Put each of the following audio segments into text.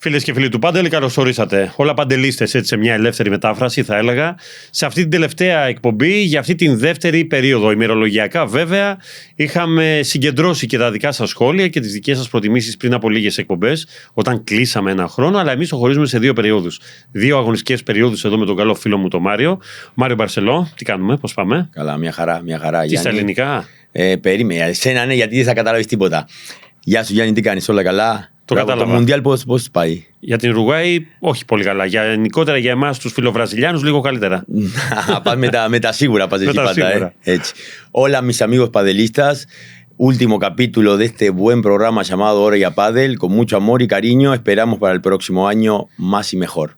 Φίλες και φίλοι του Πάντελ, καλώς ορίσατε. Όλα παντελίστες, έτσι, σε μια ελεύθερη μετάφραση, θα έλεγα, σε αυτή την τελευταία εκπομπή για αυτή την δεύτερη περίοδο. Ημερολογιακά, βέβαια, είχαμε συγκεντρώσει και τα δικά σας σχόλια και τις δικές σας προτιμήσεις πριν από λίγες εκπομπές, όταν κλείσαμε ένα χρόνο, αλλά εμείς το χωρίζουμε σε δύο περιόδους. Δύο αγωνιστικές περιόδους εδώ με τον καλό φίλο μου τον Μάριο. Μάριο Μπαρσελό, τι κάνουμε, πώς πάμε? Καλά, μια χαρά. Και στα ελληνικά. Περίμενε, εσένα ναι, γιατί δεν θα καταλάβεις τίποτα. Γεια σου Γιάννη, τι κάνεις, όλα καλά? Το κατάλαβα. Το Μουντιάλ πώς πάει? Για την Ουρουγουάη, όχι πολύ καλά. Γενικότερα για εμάς τους φιλοβραζιλιάνους, λίγο καλύτερα. Πας με τα σίγουρα, πας εκεί πάντα. Σίγουρα. Έτσι. Hola mis amigos padelistas, último capítulo de este buen programa llamado Hora ya Padel, con mucho amor y cariño, esperamos para el próximo año más y mejor.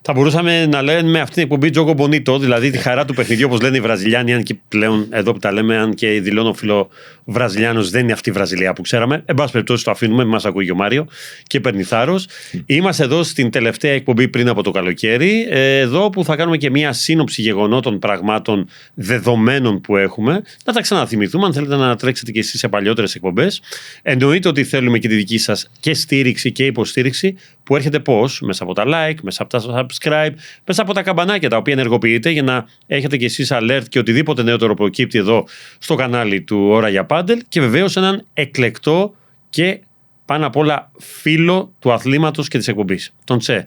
Θα μπορούσαμε να λέμε αυτή την εκπομπή Τζόκο Μπονίτο, δηλαδή τη χαρά του παιχνιδιού, όπως λένε οι Βραζιλιάνοι, αν και πλέον εδώ που τα λέμε, αν και δηλώνω φίλο Βραζιλιάνος, δεν είναι αυτή η Βραζιλία που ξέραμε. Εν πάση περιπτώσει, το αφήνουμε, μας ακούει ο Μάριο και παίρνει θάρρος. Είμαστε εδώ στην τελευταία εκπομπή πριν από το καλοκαίρι, εδώ που θα κάνουμε και μια σύνοψη γεγονότων, πραγμάτων, δεδομένων που έχουμε. Να τα ξαναθυμηθούμε, αν θέλετε να τρέξετε και εσείς σε παλιότερες εκπομπές. Εννοείται ότι θέλουμε και τη δική σας και στήριξη και υποστήριξη, που έρχεται πώς? Μέσα από τα like, μέσα από τα subscribe, μέσα από τα καμπανάκια τα οποία ενεργοποιείτε για να έχετε και εσείς alert και οτιδήποτε νεότερο προκύπτει εδώ στο κανάλι του Ώρα για Πάντελ, και βεβαίως έναν εκλεκτό και πάνω απ' όλα φίλο του αθλήματος και της εκπομπής, τον Τσε.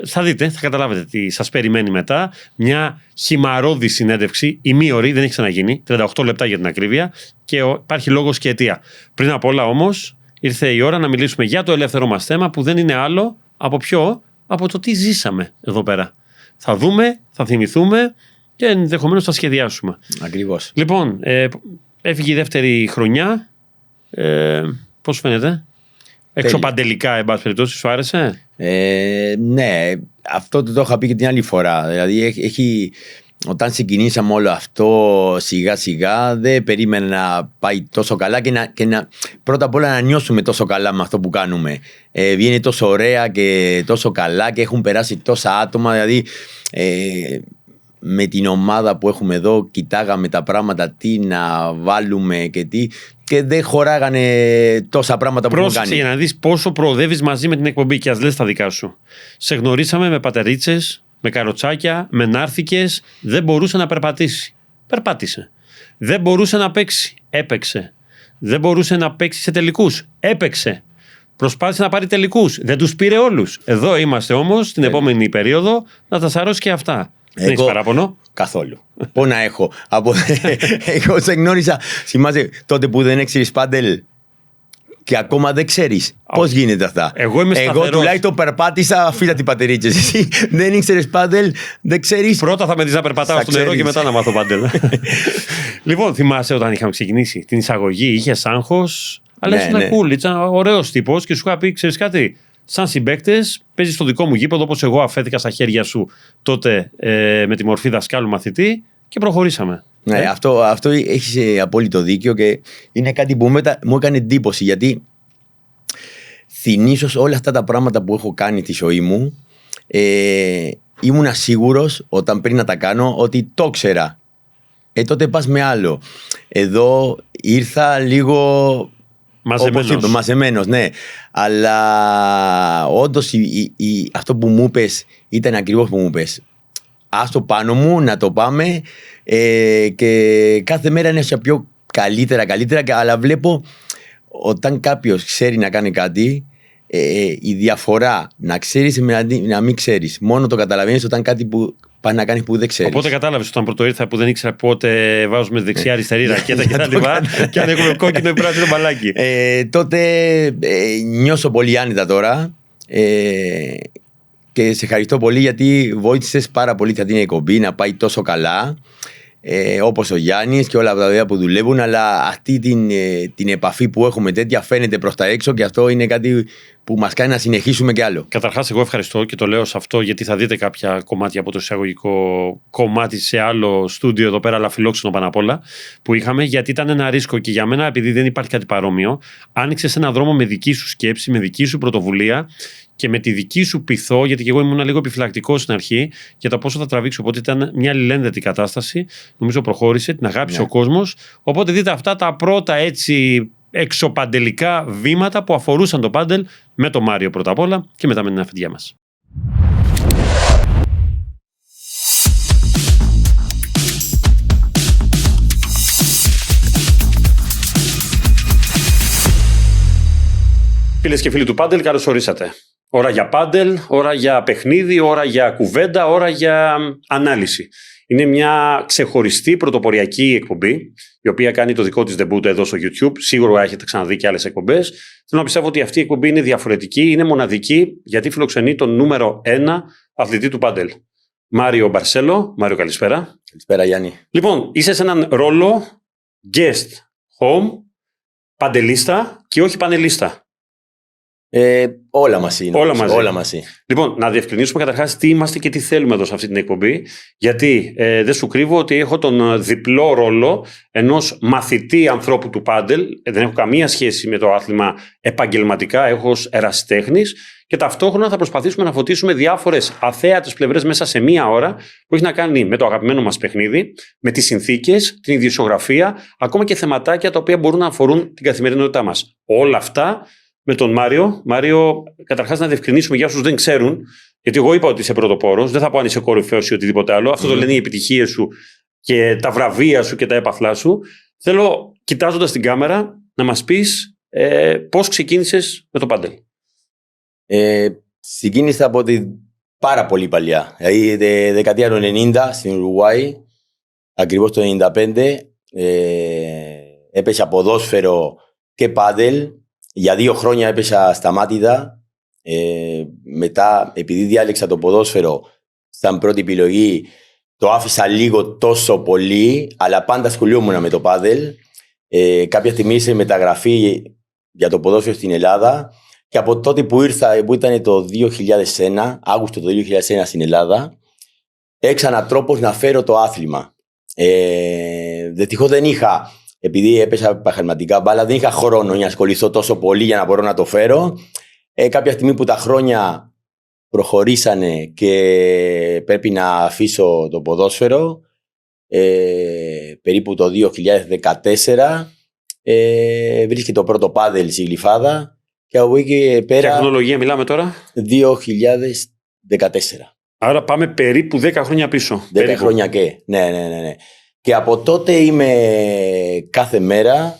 Θα δείτε, θα καταλάβετε τι σας περιμένει μετά. Μια χυμαρώδη συνέντευξη, ημίωρη, δεν έχει ξαναγίνει, 38 λεπτά για την ακρίβεια, και υπάρχει λόγος και αιτία. Πριν απ' όλα όμως ήρθε η ώρα να μιλήσουμε για το ελεύθερο μας θέμα, που δεν είναι άλλο από ποιο? Από το τι ζήσαμε εδώ πέρα. Θα δούμε, θα θυμηθούμε και ενδεχομένως θα σχεδιάσουμε. Ακριβώς. Λοιπόν, έφυγε η δεύτερη χρονιά. Πώς φαίνεται? Εξωπαντελικά, εν πάση περιπτώσει, σου άρεσε? Ναι, αυτό το είχα πει και την άλλη φορά. Δηλαδή όταν ξεκινήσαμε όλο αυτό σιγά σιγά, δεν περίμενα να πάει τόσο καλά και πρώτα απ' όλα να νιώσουμε τόσο καλά με αυτό που κάνουμε. Βγαίνει τόσο ωραία και τόσο καλά και έχουν περάσει τόσα άτομα. Δηλαδή με την ομάδα που έχουμε εδώ κοιτάγαμε τα πράγματα, τι να βάλουμε και τι, και δεν χωράγανε τόσα πράγματα που έχουμε κάνει. Για να δεις πόσο προοδεύεις μαζί με την εκπομπή, και ας λες τα δικά σου. Σε γνωρίσαμε με πατερίτσες, με καροτσάκια, με νάρθηκες, δεν μπορούσε να περπατήσει. Περπάτησε. Δεν μπορούσε να παίξει. Έπαιξε. Δεν μπορούσε να παίξει σε τελικούς. Έπαιξε. Προσπάθησε να πάρει τελικούς. Δεν τους πήρε όλους. Εδώ είμαστε όμως, στην επόμενη περίοδο, να τα σαρώσει και αυτά. Δεν έχεις παράπονο? Καθόλου. Πού να έχω. Εγώ σε γνώρισα, θυμάσαι τότε που δεν έξερες πάντελ και ακόμα δεν ξέρεις πώς γίνεται αυτά. Εγώ τουλάχιστον περπάτησα, φύλλα την πατερίτσες. Εσύ δεν ήξερες πάντελ, δεν ξέρεις. Πρώτα θα με δεις να περπατάω στο νερό και μετά να μάθω πάντελ. Λοιπόν, θυμάσαι όταν είχαμε ξεκινήσει την εισαγωγή, είχες άγχος, αλλά ήσουν cool, ήταν ωραίος τύπος και σου είχα πει, ξέρεις κάτι, σαν συμπαίκτες παίζεις στο δικό μου γήπεδο, όπως εγώ αφέθηκα στα χέρια σου τότε με τη μορφή δασκάλου μαθητή, και προχωρήσαμε. Ναι, αυτό έχεις απόλυτο δίκιο και είναι κάτι που μου έκανε εντύπωση, γιατί θυμίσως όλα αυτά τα πράγματα που έχω κάνει στη ζωή μου, ήμουνα σίγουρος όταν πριν να τα κάνω ότι το ξέρα. Τότε πας με άλλο. Εδώ ήρθα λίγο μαζεμένος, ναι. Αλλά όντως αυτό που μου πες ήταν ακριβώς που μου πες. Άστο πάνω μου, να το πάμε, και κάθε μέρα είναι σε πιο καλύτερα, αλλά βλέπω όταν κάποιος ξέρει να κάνει κάτι, η διαφορά να ξέρεις με να μην ξέρεις. Μόνο το καταλαβαίνεις όταν κάτι που πας να κάνεις που δεν ξέρεις. Οπότε κατάλαβες όταν πρώτο ήρθα που δεν ήξερα πότε βάζουμε δεξιά-αριστερή ρακέτα και τα λοιπά, και αν έχουμε κόκκινο ή πράσινο μπαλάκι. Τότε νιώσω πολύ άνετα τώρα. Και σε ευχαριστώ πολύ γιατί βοήθησες πάρα πολύ σε αυτήν την εκπομπή να πάει τόσο καλά, όπως ο Γιάννης και όλα τα παιδιά που δουλεύουν, αλλά αυτή την επαφή που έχουμε τέτοια φαίνεται προς τα έξω, και αυτό είναι κάτι που μας κάνει να συνεχίσουμε κι άλλο. Καταρχάς, εγώ ευχαριστώ και το λέω σε αυτό, γιατί θα δείτε κάποια κομμάτια από το εισαγωγικό κομμάτι σε άλλο στούντιο εδώ πέρα, αλλά φιλόξενο πάνω απ' όλα, που είχαμε, γιατί ήταν ένα ρίσκο και για μένα, επειδή δεν υπάρχει κάτι παρόμοιο, άνοιξες έναν δρόμο με δική σου σκέψη, με δική σου πρωτοβουλία και με τη δική σου πειθό, γιατί και εγώ ήμουν λίγο επιφυλακτικός στην αρχή για το πόσο θα τραβήξω. Οπότε ήταν μια αλληλένδετη κατάσταση. Νομίζω προχώρησε, την αγάπησε ο κόσμος. Οπότε δείτε αυτά τα πρώτα έτσι εξωπαντελικά βήματα που αφορούσαν το πάντελ με τον Μάριο πρώτα απ' όλα και μετά με την αφεντιά μας. Φίλες και φίλοι του πάντελ, καλώς ορίσατε. Ώρα για πάντελ, ώρα για παιχνίδι, ώρα για κουβέντα, ώρα για ανάλυση. Είναι μια ξεχωριστή πρωτοποριακή εκπομπή, η οποία κάνει το δικό της debut εδώ στο YouTube. Σίγουρα έχετε ξαναδεί και άλλες εκπομπές. Θέλω να πιστεύω ότι αυτή η εκπομπή είναι διαφορετική, είναι μοναδική, γιατί φιλοξενεί τον νούμερο 1 αθλητή του πάντελ. Μάριο Μπαρσέλο. Μάριο, καλησπέρα. Καλησπέρα, Γιάννη. Λοιπόν, είσαι σε έναν ρόλο guest home, παντελίστα και όχι πανελίστα. Όλα μαζί. Όλα μαζί. Λοιπόν, να διευκρινίσουμε καταρχάς τι είμαστε και τι θέλουμε εδώ σε αυτή την εκπομπή. Γιατί δεν σου κρύβω ότι έχω τον διπλό ρόλο ενός μαθητή ανθρώπου του πάντελ. Δεν έχω καμία σχέση με το άθλημα επαγγελματικά. Έχω ως ερασιτέχνης. Και ταυτόχρονα θα προσπαθήσουμε να φωτίσουμε διάφορες αθέατες πλευρές μέσα σε μία ώρα που έχει να κάνει με το αγαπημένο μας παιχνίδι, με τις συνθήκες, την ιδιοσιογραφία, ακόμα και θεματάκια τα οποία μπορούν να αφορούν την καθημερινότητά μας. Όλα αυτά. Με τον Μάριο. Μάριο, καταρχάς να διευκρινίσουμε για όσους δεν ξέρουν, γιατί εγώ είπα ότι είσαι πρωτοπόρος, δεν θα πω αν είσαι κορυφαίος ή οτιδήποτε άλλο. Αυτό το λένε οι επιτυχίες σου και τα βραβεία σου και τα έπαθλά σου. Θέλω, κοιτάζοντας την κάμερα, να μας πεις πώς ξεκίνησες με το πάντελ. Ξεκίνησα από την πάρα πολύ παλιά. Δηλαδή, δεκαετία του 90 στην Ουρουάη, ακριβώς το 95, έπαιξα ποδόσφαιρο και πάντελ. Για 2 χρόνια έπεσα σταμάτητα. Μετά, επειδή διάλεξα το ποδόσφαιρο σαν πρώτη επιλογή, το άφησα λίγο τόσο πολύ, αλλά πάντα ασχολιόμουν με το πάδελ. Κάποια στιγμή σε μεταγραφή για το ποδόσφαιρο στην Ελλάδα και από τότε που ήρθα, που ήταν το 2001, Αύγουστο το 2001 στην Ελλάδα, έξανα τρόπος να φέρω το άθλημα. Δυστυχώς δεν είχα. Επειδή έπαισα επαγγελματικά μπάλα, δεν είχα χρόνο να ασχοληθώ τόσο πολύ για να μπορώ να το φέρω. Κάποια στιγμή που τα χρόνια προχωρήσανε και πρέπει να αφήσω το ποδόσφαιρο, περίπου το 2014, βρίσκεται το πρώτο πάδελ στη Γλυφάδα και από εκεί και πέρα... Ποια χρονολογία μιλάμε τώρα? 2014. Άρα πάμε περίπου 10 χρόνια πίσω. 10 χρόνια και, ναι. Και από τότε είμαι κάθε μέρα,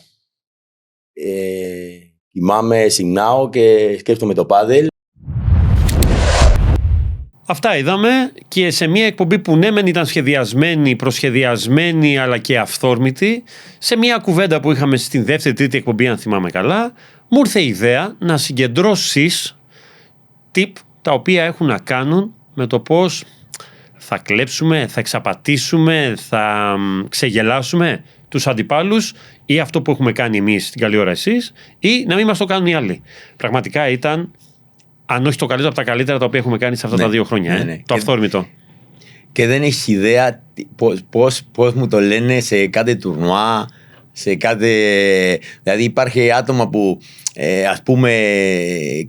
κοιμάμαι, ξυπνάω και σκέφτομαι το πάδελ. Αυτά είδαμε και σε μια εκπομπή που ναι μεν ήταν σχεδιασμένη, προσχεδιασμένη αλλά και αυθόρμητη, σε μια κουβέντα που είχαμε στην δεύτερη-τρίτη εκπομπή, αν θυμάμαι καλά, μου ήρθε η ιδέα να συγκεντρώσεις tip τα οποία έχουν να κάνουν με το πώς θα κλέψουμε, θα εξαπατήσουμε, θα ξεγελάσουμε τους αντιπάλους ή αυτό που έχουμε κάνει εμείς την καλή ώρα εσείς ή να μην μας το κάνουν οι άλλοι. Πραγματικά ήταν, αν όχι το καλύτερο από τα καλύτερα τα οποία έχουμε κάνει σε αυτά τα 2 χρόνια. Ναι. Το αυθόρμητο. Και δεν έχεις ιδέα πώς μου το λένε σε κάθε τουρνουά, σε κάθε... Δηλαδή υπάρχει άτομα που ας πούμε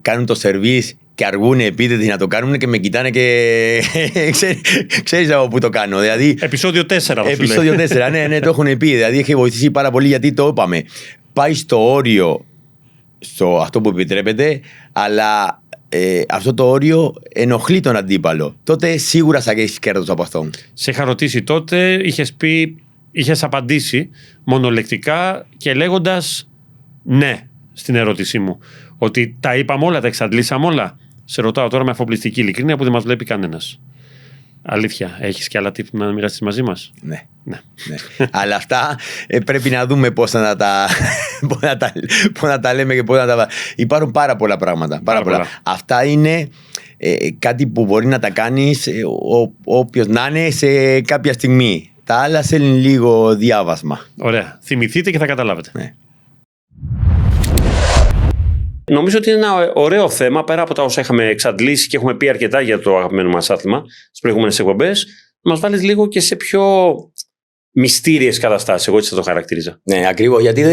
κάνουν το σερβίς και αργούν επίτηδες να το κάνουν και με κοιτάνε και ξέρεις από πού το κάνω. Δηλαδή, επεισόδιο 4. Επεισόδιο 4, ναι, το έχουν πει. Δηλαδή έχει βοηθήσει πάρα πολύ γιατί το είπαμε. Πάει στο όριο, στο αυτό που επιτρέπεται, αλλά αυτό το όριο ενοχλεί τον αντίπαλο. Τότε σίγουρα θα έχεις κέρδος από αυτό. Σε είχα ρωτήσει τότε, είχες απαντήσει μονολεκτικά και λέγοντας ναι στην ερώτησή μου. Ότι τα είπαμε όλα, τα εξαντλήσαμε όλα. Σε ρωτάω τώρα με αφοπλιστική ειλικρίνεια που δεν μας βλέπει κανένας. Αλήθεια, έχεις και άλλα τύπου να μοιράσεις μαζί μας? Ναι. Αλλά αυτά πρέπει να δούμε πώς να τα λέμε και πώς να τα... Υπάρχουν πάρα πολλά πράγματα. Πάρα πολλά. Αυτά είναι κάτι που μπορεί να τα κάνεις όποιος να είναι σε κάποια στιγμή. Τα άλλα θέλουν λίγο διάβασμα. Ωραία. Θυμηθείτε και θα καταλάβετε. Ναι. Νομίζω ότι είναι ένα ωραίο θέμα, πέρα από τα όσα είχαμε εξαντλήσει και έχουμε πει αρκετά για το αγαπημένο μας άθλημα στις προηγούμενες εκπομπές, να μας βάλεις λίγο και σε πιο μυστήριες καταστάσεις. Εγώ έτσι θα το χαρακτηρίζα. Ναι, ακριβώς. Γιατί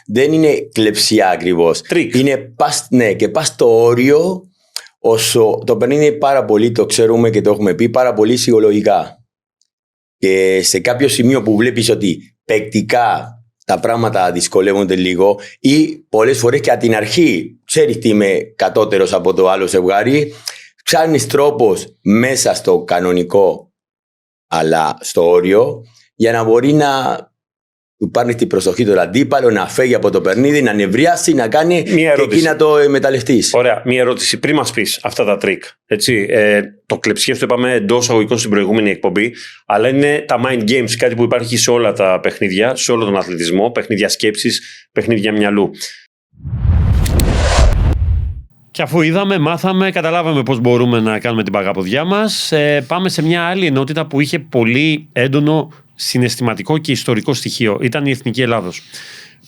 δεν είναι κλεψιά ακριβώς. Τρίκ. Είναι και πας στο όριο, όσο το παιχνίδι είναι πάρα πολύ, το ξέρουμε και το έχουμε πει, πάρα πολύ ψυχολογικά. Και σε κάποιο σημείο που βλέπεις ότι παικτικά τα πράγματα δυσκολεύονται λίγο ή πολλές φορές και από την αρχή ξέρεις τι είμαι κατώτερος από το άλλο ζευγάρι, ψάχνεις τρόπος μέσα στο κανονικό αλλά στο όριο για να μπορεί να του πάρνει την προσοχή του αντίπαλο, να φεύγει από το παιχνίδι, να νευριάσει, να κάνει και εκεί να το εκμεταλλευτείς. Ωραία, μία ερώτηση. Πριν μας πεις αυτά τα τρίκ, έτσι, το κλεψιές το είπαμε εντός αγωγικών στην προηγούμενη εκπομπή, αλλά είναι τα mind games, κάτι που υπάρχει σε όλα τα παιχνίδια, σε όλο τον αθλητισμό, παιχνίδια σκέψης, παιχνίδια μυαλού. Και αφού είδαμε, μάθαμε, καταλάβαμε πώς μπορούμε να κάνουμε την παγαποδιά μας, πάμε σε μια άλλη ενότητα που είχε πολύ έντονο συναισθηματικό και ιστορικό στοιχείο. Ήταν η Εθνική Ελλάδος.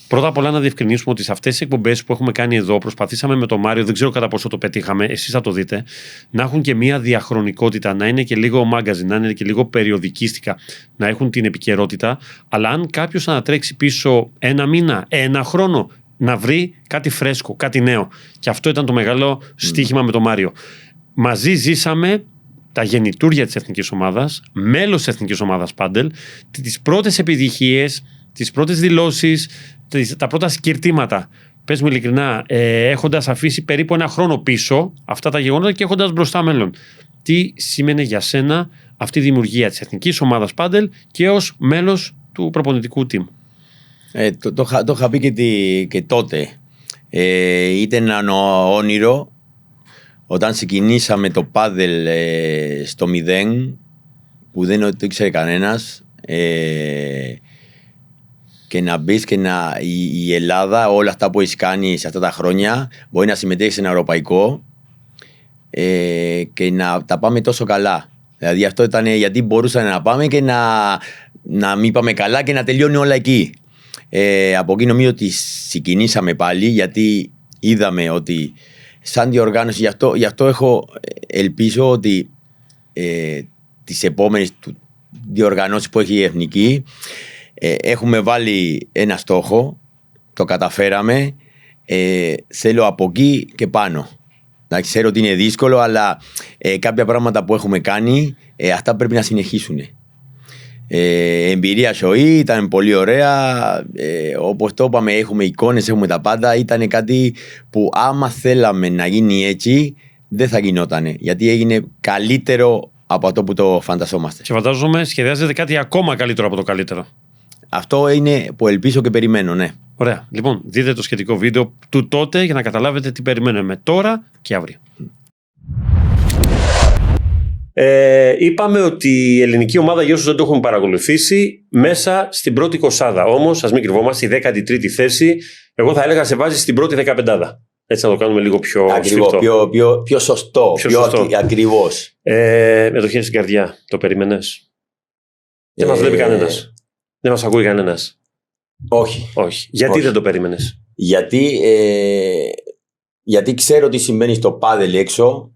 Πρώτα απ' όλα να διευκρινίσουμε ότι σε αυτές τις εκπομπές που έχουμε κάνει εδώ, προσπαθήσαμε με τον Μάριο, δεν ξέρω κατά πόσο το πετύχαμε, εσείς θα το δείτε, να έχουν και μια διαχρονικότητα, να είναι και λίγο μάγκαζιν, να είναι και λίγο περιοδικίστικα, να έχουν την επικαιρότητα. Αλλά αν κάποιος ανατρέξει πίσω ένα μήνα, ένα χρόνο, να βρει κάτι φρέσκο, κάτι νέο. Και αυτό ήταν το μεγάλο στοίχημα με τον Μάριο. Μαζί ζήσαμε τα γεννητούρια της εθνικής ομάδας, μέλος της εθνικής ομάδας πάντελ, τις πρώτες επιτυχίες, τις πρώτες δηλώσεις, τα πρώτα σκυρτήματα. Πες μου ειλικρινά, έχοντας αφήσει περίπου ένα χρόνο πίσω αυτά τα γεγονότα και έχοντας μπροστά μέλλον. Τι σήμαινε για σένα αυτή η δημιουργία της εθνικής ομάδας πάντελ και ως μέλος του προπονητικού team? Το είχα πει και τότε. Ήταν ένα όνειρο όταν ξεκινήσαμε το πάδελ στο 0 που δεν το ήξερε κανένας, και να μπεις και η Ελλάδα, όλα αυτά που έχει κάνει σε αυτά τα χρόνια, μπορεί να συμμετέχει σε ένα ευρωπαϊκό και να τα πάμε τόσο καλά. Δηλαδή αυτό ήταν γιατί μπορούσαμε να πάμε και να μην πάμε καλά και να τελειώνει όλα εκεί. Από εκεί νομίζω ότι συγκινήσαμε πάλι, γιατί είδαμε ότι σαν διοργάνωση, γι' αυτό ελπίζω ότι τις επόμενες διοργανώσεις που έχει η Εθνική έχουμε βάλει ένα στόχο, το καταφέραμε, θέλω από εκεί και πάνω. Να ξέρω ότι είναι δύσκολο, αλλά κάποια πράγματα που έχουμε κάνει, αυτά πρέπει να συνεχίσουν. Εμπειρία ζωή, ήταν πολύ ωραία, όπως το είπαμε, έχουμε εικόνες, έχουμε τα πάντα. Ήταν κάτι που άμα θέλαμε να γίνει έτσι δεν θα γινότανε, γιατί έγινε καλύτερο από αυτό που το φανταζόμαστε. Και φαντάζομαι σχεδιάζεται κάτι ακόμα καλύτερο από το καλύτερο. Αυτό είναι που ελπίζω και περιμένω, ναι. Ωραία, λοιπόν, δείτε το σχετικό βίντεο του τότε για να καταλάβετε τι περιμένουμε τώρα και αύριο. Είπαμε ότι η ελληνική ομάδα, για όσους δεν το έχουν παρακολουθήσει, μέσα στην πρώτη 20. Όμως, ας μην κρυβόμαστε, η 13η θέση, εγώ θα έλεγα σε βάζει στην πρώτη 15. Έτσι να το κάνουμε λίγο πιο ακριβώς, πιο σωστό, πιο ακριβώς. Με το χέρι στην καρδιά, το περίμενες? Δεν μας βλέπει κανένας. Δεν μας ακούει κανένας. Όχι. Γιατί δεν το περίμενες? Γιατί ξέρω τι συμβαίνει στο πάδελ έξω,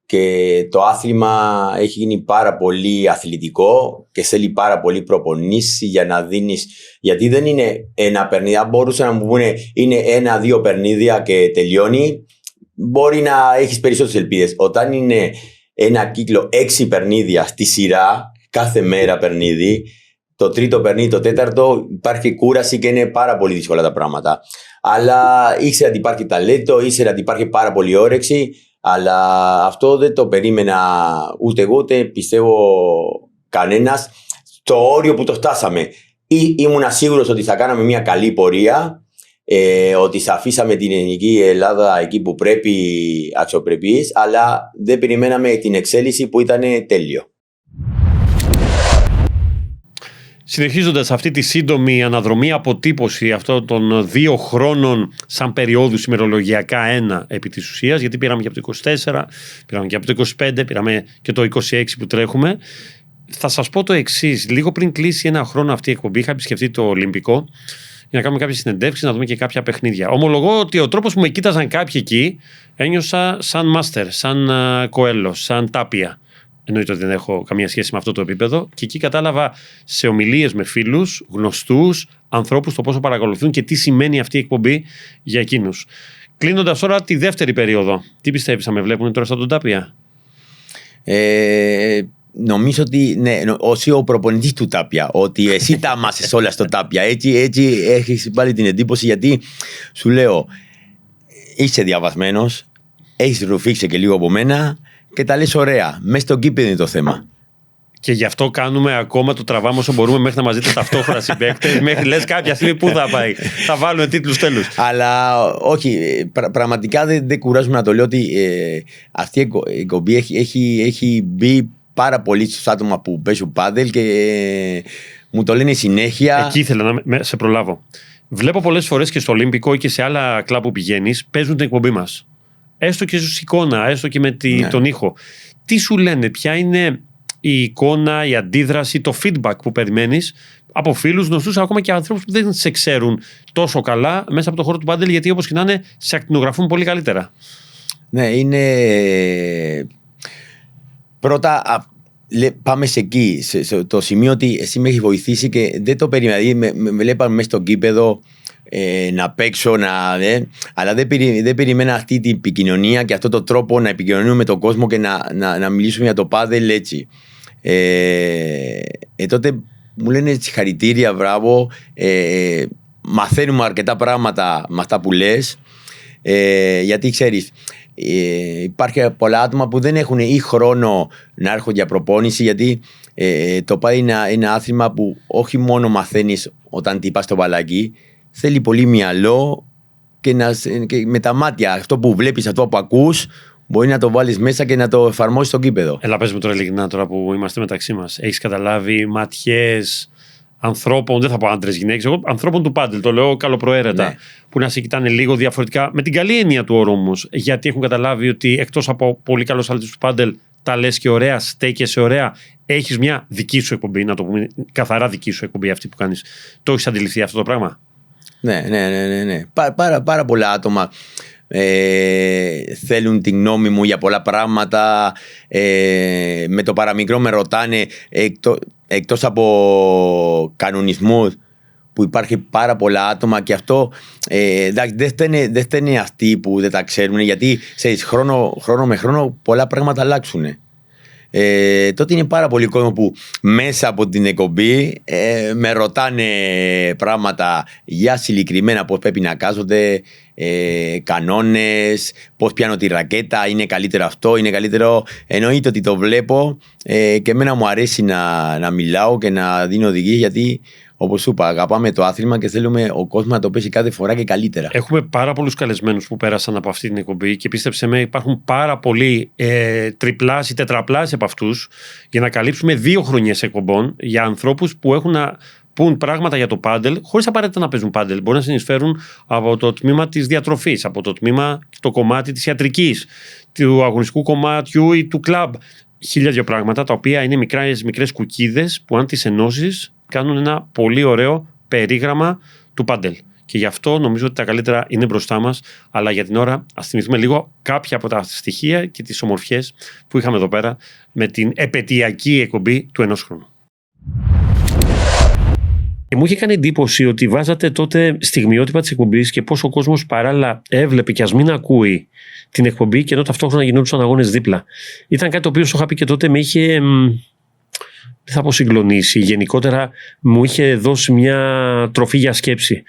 και το άθλημα έχει γίνει πάρα πολύ αθλητικό και θέλει πάρα πολύ προπονήσεις για να δίνεις. Γιατί δεν είναι ένα παιχνίδι. Αν μπορούσαν να μου πούνε είναι 1-2 παιχνίδια και τελειώνει, μπορεί να έχεις περισσότερες ελπίδες. Όταν είναι ένα κύκλο 6 παιχνίδια στη σειρά, κάθε μέρα παιχνίδι, το τρίτο παιχνίδι, το τέταρτο, υπάρχει κούραση και είναι πάρα πολύ δύσκολα τα πράγματα. Αλλά ήξερα ότι υπάρχει ταλέντο, ήξερα ότι υπάρχει πάρα πολύ όρεξη. Αλλά αυτό δεν το περίμενα ούτε εγώ, ούτε πιστεύω κανένας. Στο όριο που το φτάσαμε, ήμουν σίγουρος ότι θα κάναμε μια καλή πορεία, ότι θα αφήσαμε την ελληνική Ελλάδα εκεί που πρέπει, αξιοπρεπής, αλλά δεν περιμέναμε την εξέλιξη που ήταν τέλειο. Συνεχίζοντας αυτή τη σύντομη αναδρομή, αποτύπωση αυτών των 2 χρόνων σαν περιόδους ημερολογιακά, ένα επί της ουσίας, γιατί πήραμε και από το 24, πήραμε και από το 25, πήραμε και το 26 που τρέχουμε. Θα σας πω το εξής: λίγο πριν κλείσει ένα χρόνο αυτή η εκπομπή, είχα επισκεφτεί το Ολυμπικό για να κάνουμε κάποιες συνεντεύξεις, να δούμε και κάποια παιχνίδια. Ομολογώ ότι ο τρόπος που με κοίταζαν κάποιοι εκεί, ένιωσα σαν μάστερ, σαν Κοέλο, σαν Τάπια. Εννοείται ότι δεν έχω καμία σχέση με αυτό το επίπεδο, και εκεί κατάλαβα σε ομιλίες με φίλους, γνωστούς, ανθρώπους, το πόσο παρακολουθούν και τι σημαίνει αυτή η εκπομπή για εκείνους. Κλείνοντας τώρα τη δεύτερη περίοδο, τι πιστεύεις, θα με βλέπουν τώρα σαν τον Τάπια? νομίζω ότι όσοι ο προπονητής του Τάπια, ότι εσύ τα μάσες όλα στο Τάπια. Έτσι έχεις βάλει την εντύπωση, γιατί σου λέω, είσαι διαβασμένος, έχεις ρουφήξει και λίγο από μένα και τα λες ωραία. Μέσα στο κήπεδο είναι το θέμα. Και γι' αυτό κάνουμε ακόμα, το τραβάμε όσο μπορούμε μέχρι να μας δείτε ταυτόχρονα συμπαίκτες. Μέχρι λες κάποια στιγμή πού θα πάει. Θα βάλουμε τίτλους τέλους. Αλλά όχι, πραγματικά δεν κουράζουμε να το λέω ότι αυτή η εκπομπή έχει μπει πάρα πολύ στους άτομα που παίζουν πádel και μου το λένε συνέχεια. Εκεί ήθελα να σε προλάβω. Βλέπω πολλές φορές και στο Ολύμπικο ή και σε άλλα κλαμπ που πηγαίνεις, παίζουν την εκπομπή μας. Έστω και ως εικόνα, έστω και με τον ήχο. Τι σου λένε, ποια είναι η εικόνα, η αντίδραση, το feedback που περιμένεις από φίλους, γνωστούς, ακόμα και ανθρώπους που δεν σε ξέρουν τόσο καλά μέσα από το χώρο του πάντελ, γιατί όπως και να είναι, σε ακτινογραφούν πολύ καλύτερα. Ναι, είναι. Πρώτα πάμε σε εκεί, σε το σημείο ότι εσύ με έχει βοηθήσει και δεν το περίμενα. Δηλαδή, με βλέπαμε μέσα στο κήπεδο να παίξω, αλλά δεν περιμένα αυτή την επικοινωνία και αυτόν τον τρόπο να επικοινωνούμε με τον κόσμο και να μιλήσουμε για το πάδελ έτσι. Τότε μου λένε συγχαρητήρια, μπράβο, μαθαίνουμε αρκετά πράγματα με αυτά που λες, γιατί ξέρεις, υπάρχει πολλά άτομα που δεν έχουν ή χρόνο να έρχονται για προπόνηση, γιατί το πάδελ είναι ένα άθλημα που όχι μόνο μαθαίνεις όταν τυπάς το μπαλάκι, θέλει πολύ μυαλό και με τα μάτια αυτό που βλέπεις, αυτό που ακούς, μπορεί να το βάλεις μέσα και να το εφαρμόσεις στο κήπεδο. Έλα, πες μου τώρα ειλικρινά, τώρα που είμαστε μεταξύ μας. Έχεις καταλάβει ματιές ανθρώπων, δεν θα πω άντρες, γυναίκες, εγώ ανθρώπων του πάντελ, το λέω καλοπροαίρετα, ναι, που να σε κοιτάνε λίγο διαφορετικά, με την καλή έννοια του όρου όμως, γιατί έχουν καταλάβει ότι εκτός από πολύ καλός άλτης του πάντελ, τα λες και ωραία, στέκεσαι ωραία, έχεις μια δική σου εκπομπή, να το πούμε, καθαρά δική σου εκπομπή αυτή που κάνεις. Το έχεις αντιληφθεί αυτό το πράγμα? Ναι. Πάρα πολλά άτομα θέλουν τη γνώμη μου για πολλά πράγματα, με το παραμικρό με ρωτάνε, εκτός από κανονισμούς που υπάρχει πάρα πολλά άτομα, και αυτό δεν φταίνε αυτοί που δεν τα ξέρουν, γιατί ξέρεις, χρόνο με χρόνο πολλά πράγματα αλλάξουν. Τότε είναι πάρα πολύ κόσμο που μέσα από την εκπομπή με ρωτάνε πράγματα για συγκεκριμένα πώς πρέπει να κάζονται, κανόνες, πώς πιάνω τη ρακέτα, είναι καλύτερο αυτό, είναι καλύτερο. Εννοείται ότι το βλέπω και εμένα μου αρέσει να μιλάω και να δίνω οδηγίες, γιατί όπως σου είπα, αγαπάμε το άθλημα και θέλουμε ο κόσμος να το πέσει κάθε φορά και καλύτερα. Έχουμε πάρα πολλούς καλεσμένους που πέρασαν από αυτή την εκπομπή και πίστεψε με, υπάρχουν πάρα πολλοί τριπλάσιοι, τετραπλάσιοι από αυτούς, για να καλύψουμε 2 χρονιές εκπομπών για ανθρώπους που έχουν να πούν πράγματα για το πάντελ, χωρίς απαραίτητα να παίζουν πάντελ. Μπορεί να συνεισφέρουν από το τμήμα της διατροφής, από το τμήμα, το κομμάτι της ιατρικής, του αγωνιστικού κομμάτιου ή του κλαμπ. 1002 πράγματα, τα οποία είναι μικρές κουκίδες που, αν τις ενώσεις, κάνουν ένα πολύ ωραίο περίγραμμα του πάντελ. Και γι' αυτό νομίζω ότι τα καλύτερα είναι μπροστά μας. Αλλά για την ώρα ας θυμηθούμε λίγο κάποια από τα στοιχεία και τις ομορφιές που είχαμε εδώ πέρα με την επετειακή εκπομπή του 1 χρόνου. Και μου είχε κάνει εντύπωση ότι βάζατε τότε στιγμιότυπα της εκπομπής και πώς ο κόσμος παράλληλα έβλεπε και ας μην ακούει την εκπομπή, και ενώ ταυτόχρονα γινόντουσαν αγώνες δίπλα. Ήταν κάτι το οποίο σου είχα πει και τότε με είχε, δεν θα πω συγκλονίσει, γενικότερα μου είχε δώσει μια τροφή για σκέψη.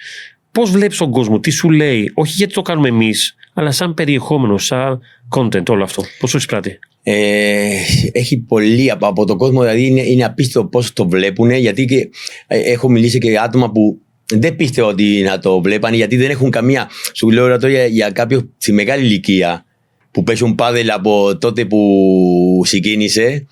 Πώς βλέπεις τον κόσμο, τι σου λέει, όχι γιατί το κάνουμε εμείς, αλλά σαν περιεχόμενο, σαν content, όλο αυτό. Πώς σου εισπράττει? Έχει πολύ από τον κόσμο, δηλαδή είναι απίστευτο πώς το βλέπουν, γιατί και έχω μιλήσει και άτομα που δεν πίστευα ότι να το βλέπανε, γιατί δεν έχουν καμία. Σου λέω τώρα για κάποιον στη μεγάλη ηλικία που παίζουν πάδελ από τότε που ξεκίνησε,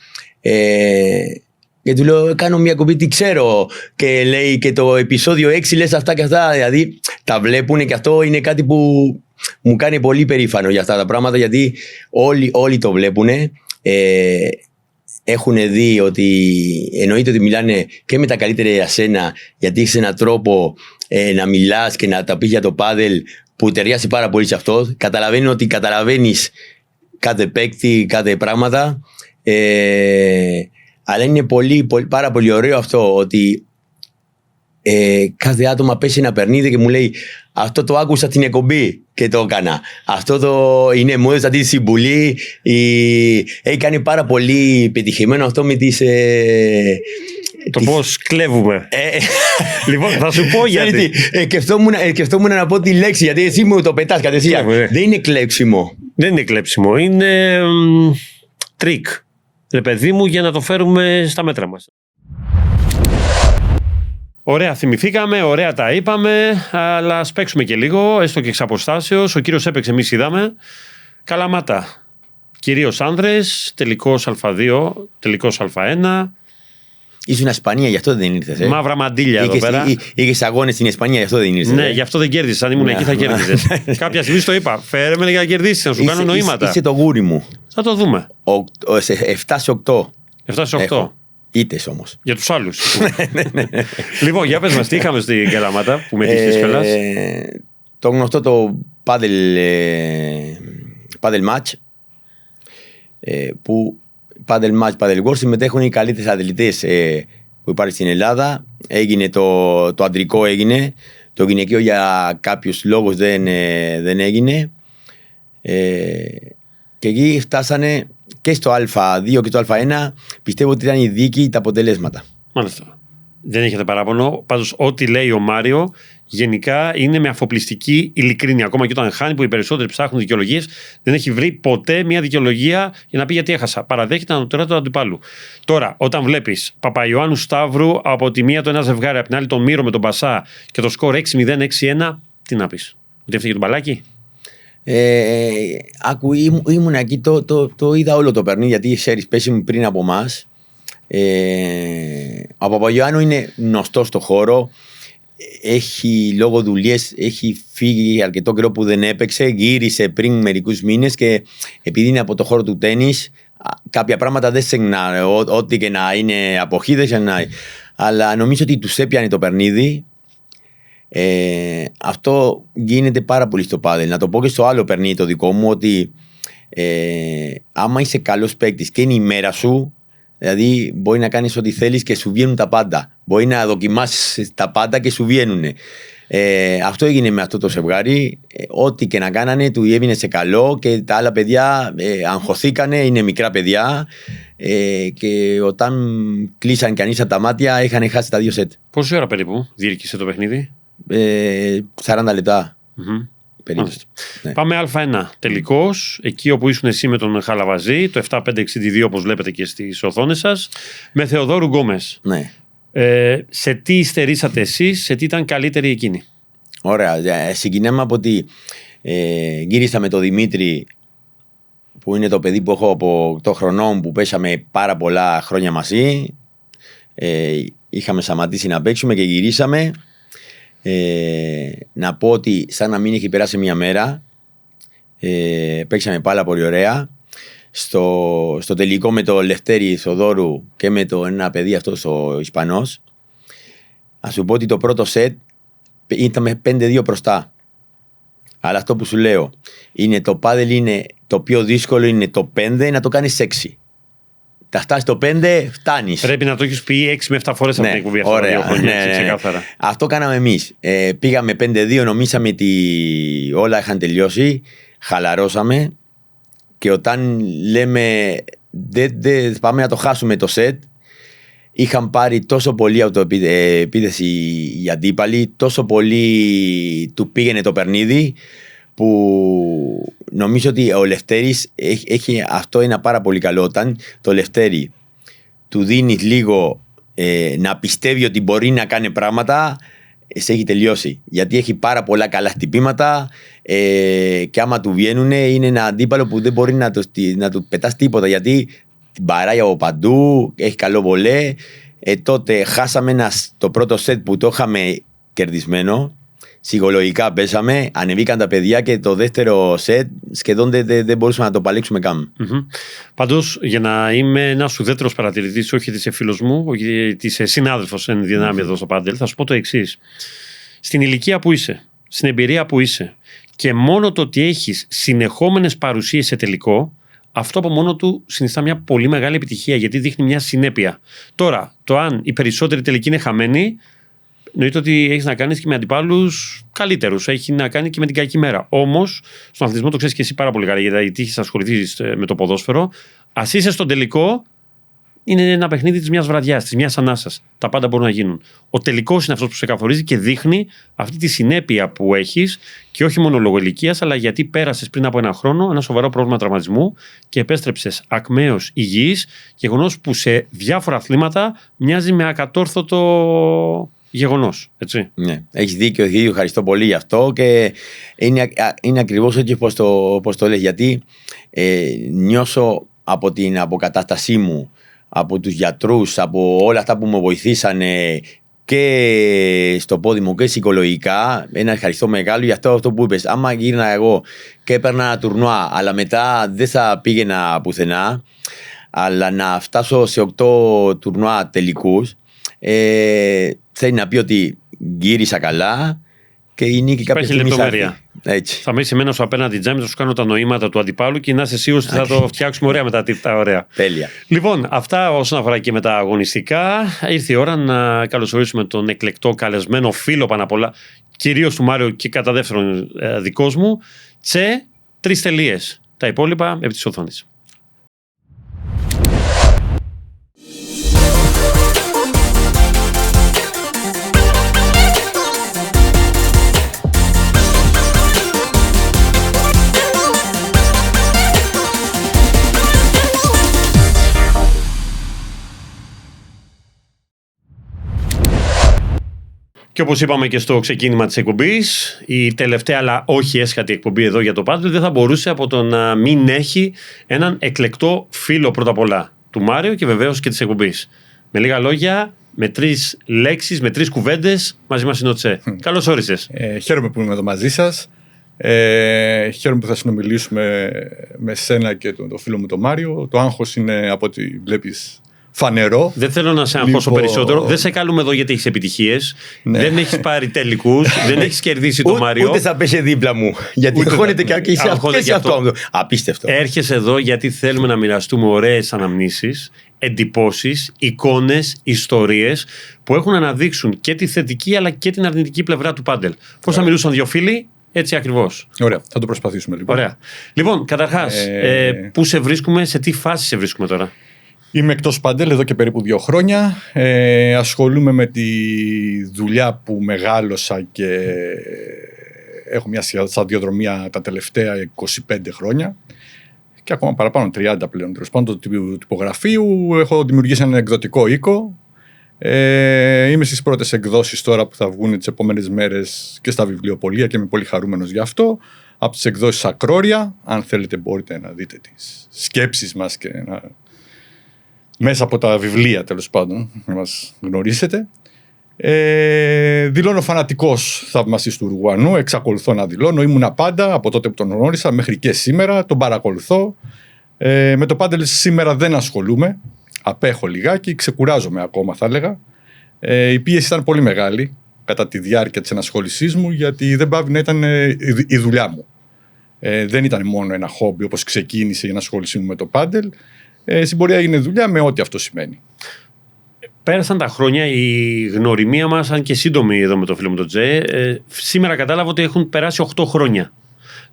και του λέω, κάνω μια κοπή, τι ξέρω, και λέει και το επεισόδιο 6 λες αυτά και αυτά, δηλαδή τα βλέπουν, και αυτό είναι κάτι που μου κάνει πολύ περήφανο για αυτά τα πράγματα, γιατί όλοι το βλέπουν. Έχουν δει ότι εννοείται ότι μιλάνε και με τα καλύτερα για σένα, γιατί έχεις έναν τρόπο να μιλάς και να τα πεις για το πάδελ που ταιριάζει πάρα πολύ σε αυτό. Καταλαβαίνουν ότι καταλαβαίνεις κάθε παίκτη, κάθε πράγματα. Αλλά είναι πάρα πολύ ωραίο αυτό, ότι κάθε άτομα πέσει ένα παιχνίδι και μου λέει αυτό το άκουσα στην εκπομπή και το έκανα. Αυτό είναι μου έδωσε τη συμβουλή. Έκανε πάρα πολύ πετυχημένο αυτό με τις... Το πώς κλέβουμε. Λοιπόν, θα σου πω γιατί. Σκεφτόμουν να πω τη λέξη, γιατί εσύ μου το πετάς κατευθείαν. Δεν είναι κλέψιμο. Δεν είναι κλέψιμο, είναι τρίκ. Ρε παιδί μου, για να το φέρουμε στα μέτρα μας. Ωραία, θυμηθήκαμε, ωραία τα είπαμε, αλλά ας παίξουμε και λίγο, έστω και εξ αποστάσεως. Ο κύριος έπαιξε, εμείς είδαμε. Καλαμάτα. Κυρίως άνδρες, τελικός Α2, τελικός Α1. Ήσουν Ισπανία, γι' αυτό δεν ήρθες. Μαύρα μαντίλια εδώ πέρα. Είχες αγώνες στην Ισπανία, γι' αυτό δεν ήρθες. Ναι, γι' αυτό δεν κέρδισες. Αν ήμουν εκεί θα κέρδισες. Κάποια στιγμή το είπα. Φέρε με για να κερδίσεις, να σου κάνω νοήματα. Είσαι το γούρι μου. Θα το δούμε. 7 σε 8. 7 σε 8. Ήτες όμως. Για τους άλλους. Λοιπόν, για πες μας, τι είχαμε στην Καλαμάτα που με τύχες κιόλας. Το γνωστό το paddle match. Που paddle match, paddle world συμμετέχουν οι καλύτερες αθλητές που υπάρχει στην Ελλάδα. Έγινε το αντρικό έγινε. Το γυναικείο για κάποιους λόγους δεν έγινε. Και εκεί φτάσανε και στο Α2 και στο Α1. Πιστεύω ότι ήταν η δίκη τα αποτελέσματα. Μάλιστα. Δεν έχετε παράπονο. Πάντως, ό,τι λέει ο Μάριο γενικά είναι με αφοπλιστική ειλικρίνεια. Ακόμα και όταν χάνει, που οι περισσότεροι ψάχνουν δικαιολογίες, δεν έχει βρει ποτέ μια δικαιολογία για να πει γιατί έχασα. Παραδέχεται ανωτέρα του αντιπάλου. Τώρα, όταν βλέπεις Παπαϊωάννου Σταύρου από τη μία το ένα ζευγάρι, από την άλλη τον Μύρο με τον Πασά και το σκορ 6-0, 6-1, τι να πεις? Ότι έφυγε τον μπαλάκι? Άκου, ήμουν εκεί, το είδα όλο το παιχνίδι, γιατί ξέρεις, πέσει πριν από εμάς. Ο Παπαγιωάννου είναι γνωστός στο χώρο. Έχει λόγω δουλειές, έχει φύγει αρκετό καιρό που δεν έπαιξε. Γύρισε πριν μερικούς μήνες και επειδή είναι από το χώρο του τένις, κάποια πράγματα δεν σεγνάει. Ό,τι και να είναι αποχή δεν σεγνάει. Αλλά νομίζω ότι τους έπιανε το παιχνίδι. Αυτό γίνεται πάρα πολύ στο πάδελ. Να το πω και στο άλλο παιχνίδι το δικό μου, ότι άμα είσαι καλός παίκτης και είναι η μέρα σου, δηλαδή μπορεί να κάνεις ό,τι θέλεις και σου βγαίνουν τα πάντα. Μπορεί να δοκιμάσεις τα πάντα και σου βγαίνουν. Αυτό έγινε με αυτό το ζευγάρι. Ό,τι και να κάνανε του έβαινε σε καλό και τα άλλα παιδιά αγχωθήκανε, είναι μικρά παιδιά και όταν κλείσαν και ανοίξαν τα μάτια είχαν χάσει τα 2 σετ. Πόση ώρα περίπου διήρκησε το παιχνίδι? 40 λεπτά. Ναι. Πάμε Α1. Τελικός, εκεί όπου ήσουν εσύ με τον Χαλαβαζή, το 7-5-62 όπως βλέπετε και στις οθόνες σας, με Θεοδόρου Γκόμες. Ναι. Σε τι υστερήσατε εσείς, σε τι ήταν καλύτερη εκείνη? Ωραία. Συγκινάμε από ότι γύρισα με τον Δημήτρη, που είναι το παιδί που έχω από το χρονό που πέσαμε πάρα πολλά χρόνια μαζί. Είχαμε σταματήσει να παίξουμε και γυρίσαμε. Να πω ότι σαν να μην έχει περάσει μια μέρα, παίξαμε πάρα πολύ ωραία. Στο τελικό με το Λευτέρη Θοδόρου και με το ένα παιδί αυτός ο Ισπανός, ας σου πω ότι το πρώτο σετ ήταν 5-2 μπροστά. Αλλά αυτό που σου λέω είναι το πάδελ, είναι το πιο δύσκολο, είναι το 5 να το κάνεις 6. Τα φτάσει το 5, φτάνει. Πρέπει να το έχει πει 6 με 7 φορές από την εκπομπή αυτά. Ωραία. Ναι. Αυτό κάναμε εμείς. Πήγαμε 5-2, νομίσαμε ότι όλα είχαν τελειώσει. Χαλαρώσαμε. Και όταν λέμε δεν πάμε να το χάσουμε το σετ, είχαν πάρει τόσο πολύ από το επίθεση οι αντίπαλοι, τόσο πολύ του πήγαινε το παιχνίδι, που νομίζω ότι ο Λευτέρης έχει αυτό ένα πάρα πολύ καλό. Όταν το Λευτέρη του δίνεις λίγο να πιστεύει ότι μπορεί να κάνει πράγματα, σε έχει τελειώσει. Γιατί έχει πάρα πολλά καλά χτυπήματα και άμα του βγαίνουν είναι ένα αντίπαλο που δεν μπορεί να του πετάς τίποτα, γιατί την παράει από παντού, έχει καλό βολέ. Τότε χάσαμε το πρώτο σετ που το είχαμε κερδισμένο. Ψυχολογικά πέσαμε, ανεβήκαν τα παιδιά και το δεύτερο σετ σχεδόν δεν μπορούσαμε να το παλέξουμε καν. Πάντως, για να είμαι ένας ουδέτερος παρατηρητής, όχι της φίλος μου, όχι της συνάδελφος εν δυνάμει εδώ στο πάντελ, θα σου πω το εξής. Στην ηλικία που είσαι, στην εμπειρία που είσαι και μόνο το ότι έχεις συνεχόμενες παρουσίες σε τελικό, αυτό από μόνο του συνιστά μια πολύ μεγάλη επιτυχία, γιατί δείχνει μια συνέπεια. Τώρα, το αν οι περισσότεροι τελικοί είναι χαμένοι, εννοείται ότι έχει να κάνει και με αντιπάλους καλύτερους. Έχει να κάνει και με την κακή μέρα. Όμως, στον αθλητισμό το ξέρεις και εσύ πάρα πολύ καλά, γιατί έχει ασχοληθεί με το ποδόσφαιρο. Ας είσαι στον τελικό, είναι ένα παιχνίδι της μιας βραδιάς, της μιας ανάσας. Τα πάντα μπορούν να γίνουν. Ο τελικός είναι αυτός που σε καθορίζει και δείχνει αυτή τη συνέπεια που έχεις, και όχι μόνο λόγω ηλικίας, αλλά γιατί πέρασες πριν από ένα χρόνο ένα σοβαρό πρόβλημα τραυματισμού και επέστρεψες ακμαίος υγιής, γεγονός που σε διάφορα αθλήματα μοιάζει με ακατόρθωτο γεγονός. Έτσι. Ναι, έχεις δίκιο, ευχαριστώ πολύ γι' αυτό, και είναι ακριβώς έτσι όπως το λες, γιατί νιώσω από την αποκατάστασή μου, από τους γιατρούς, από όλα αυτά που με βοηθήσανε και στο πόδι μου και ψυχολογικά, ένα ευχαριστώ μεγάλο για αυτό που είπες. Άμα γύρνα εγώ και έπαιρνα ένα τουρνουά, αλλά μετά δεν θα πήγαινα πουθενά, αλλά να φτάσω σε 8 τουρνουά τελικούς, θέλει να πει ότι γύρισα καλά και η νίκη κάποια στιγμή λεπτομέρεια. Θα με είσαι εμένα στο απέναντι τζάμι, θα σου κάνω τα νοήματα του αντιπάλου και να είσαι σίγουρος ότι θα το φτιάξουμε ωραία μετά τα ωραία. Τέλεια. Λοιπόν, αυτά όσον αφορά και με τα αγωνιστικά. Ήρθε η ώρα να καλωσορίσουμε τον εκλεκτό καλεσμένο φίλο πάνω απ' όλα, κυρίως του Μάριο και κατά δεύτερον δικός μου, Τσε, 3 τελείες. Τα υπόλοιπα επί της οθόνης. Και όπως είπαμε και στο ξεκίνημα της εκπομπής, η τελευταία αλλά όχι έσχατη εκπομπή εδώ για το Padel δεν θα μπορούσε από το να μην έχει έναν εκλεκτό φίλο πρώτα απ' όλα του Μάριο και βεβαίως και της εκπομπής. Με λίγα λόγια, με 3 λέξεις, με 3 κουβέντες, μαζί μας είναι ο Τσε. Καλώς όρισες. Χαίρομαι που είμαι εδώ μαζί σας. Χαίρομαι που θα συνομιλήσουμε με σένα και τον φίλο μου τον Μάριο. Το άγχος είναι, από ό,τι βλέπεις, φανερό. Δεν θέλω να σε αγχώσω περισσότερο. Δεν σε καλούμε εδώ γιατί έχεις επιτυχίες. Ναι. Δεν έχεις πάρει τελικούς. Δεν έχεις κερδίσει τον Μάριο. Ούτε θα πέσει δίπλα μου. Γιατί αγχώνεται και είσαι αυτό. Απίστευτο. Έρχεσαι εδώ γιατί θέλουμε να μοιραστούμε ωραίες αναμνήσεις, εντυπώσεις, εικόνες, ιστορίες που έχουν να δείξουν και τη θετική αλλά και την αρνητική πλευρά του πάντελ. Πώς θα μιλούσαν 2 φίλοι, έτσι ακριβώς. Ωραία, θα το προσπαθήσουμε λοιπόν. Ωραία. Λοιπόν, καταρχάς, πού σε βρίσκουμε, σε τι φάση σε βρίσκουμε τώρα? Είμαι εκτός πάντελ εδώ και περίπου 2 χρόνια. Ασχολούμαι με τη δουλειά που μεγάλωσα και έχω μια σταδιοδρομία τα τελευταία 25 χρόνια και ακόμα παραπάνω, 30 πλέον. Τέλος πάντων, του τυπογραφείου έχω δημιουργήσει έναν εκδοτικό οίκο. Είμαι στις πρώτες εκδόσεις τώρα που θα βγουν τις επόμενες μέρες και στα βιβλιοπωλεία και είμαι πολύ χαρούμενος γι' αυτό. Από τις εκδόσεις Ακρόρια, αν θέλετε μπορείτε να δείτε τις σκέψεις μας και μέσα από τα βιβλία, τέλος πάντων, να μας γνωρίσετε. Δηλώνω φανατικός θαυμαστής του Ουρουγουανού, εξακολουθώ να δηλώνω, ήμουνα πάντα από τότε που τον γνώρισα μέχρι και σήμερα, τον παρακολουθώ. Με το πάντελ σήμερα δεν ασχολούμαι, απέχω λιγάκι, ξεκουράζομαι ακόμα θα έλεγα. Η πίεση ήταν πολύ μεγάλη κατά τη διάρκεια της ενασχόλησής μου, γιατί δεν πάβει να ήταν η δουλειά μου. Δεν ήταν μόνο ένα χόμπι όπως ξεκίνησε η ενασχόλησή μου με το πάντελ. Στην πορεία έγινε δουλειά με ό,τι αυτό σημαίνει. Πέρασαν τα χρόνια, η γνωριμία μας, αν και σύντομη εδώ με το φίλο μου τον Τσε, σήμερα κατάλαβα ότι έχουν περάσει 8 χρόνια.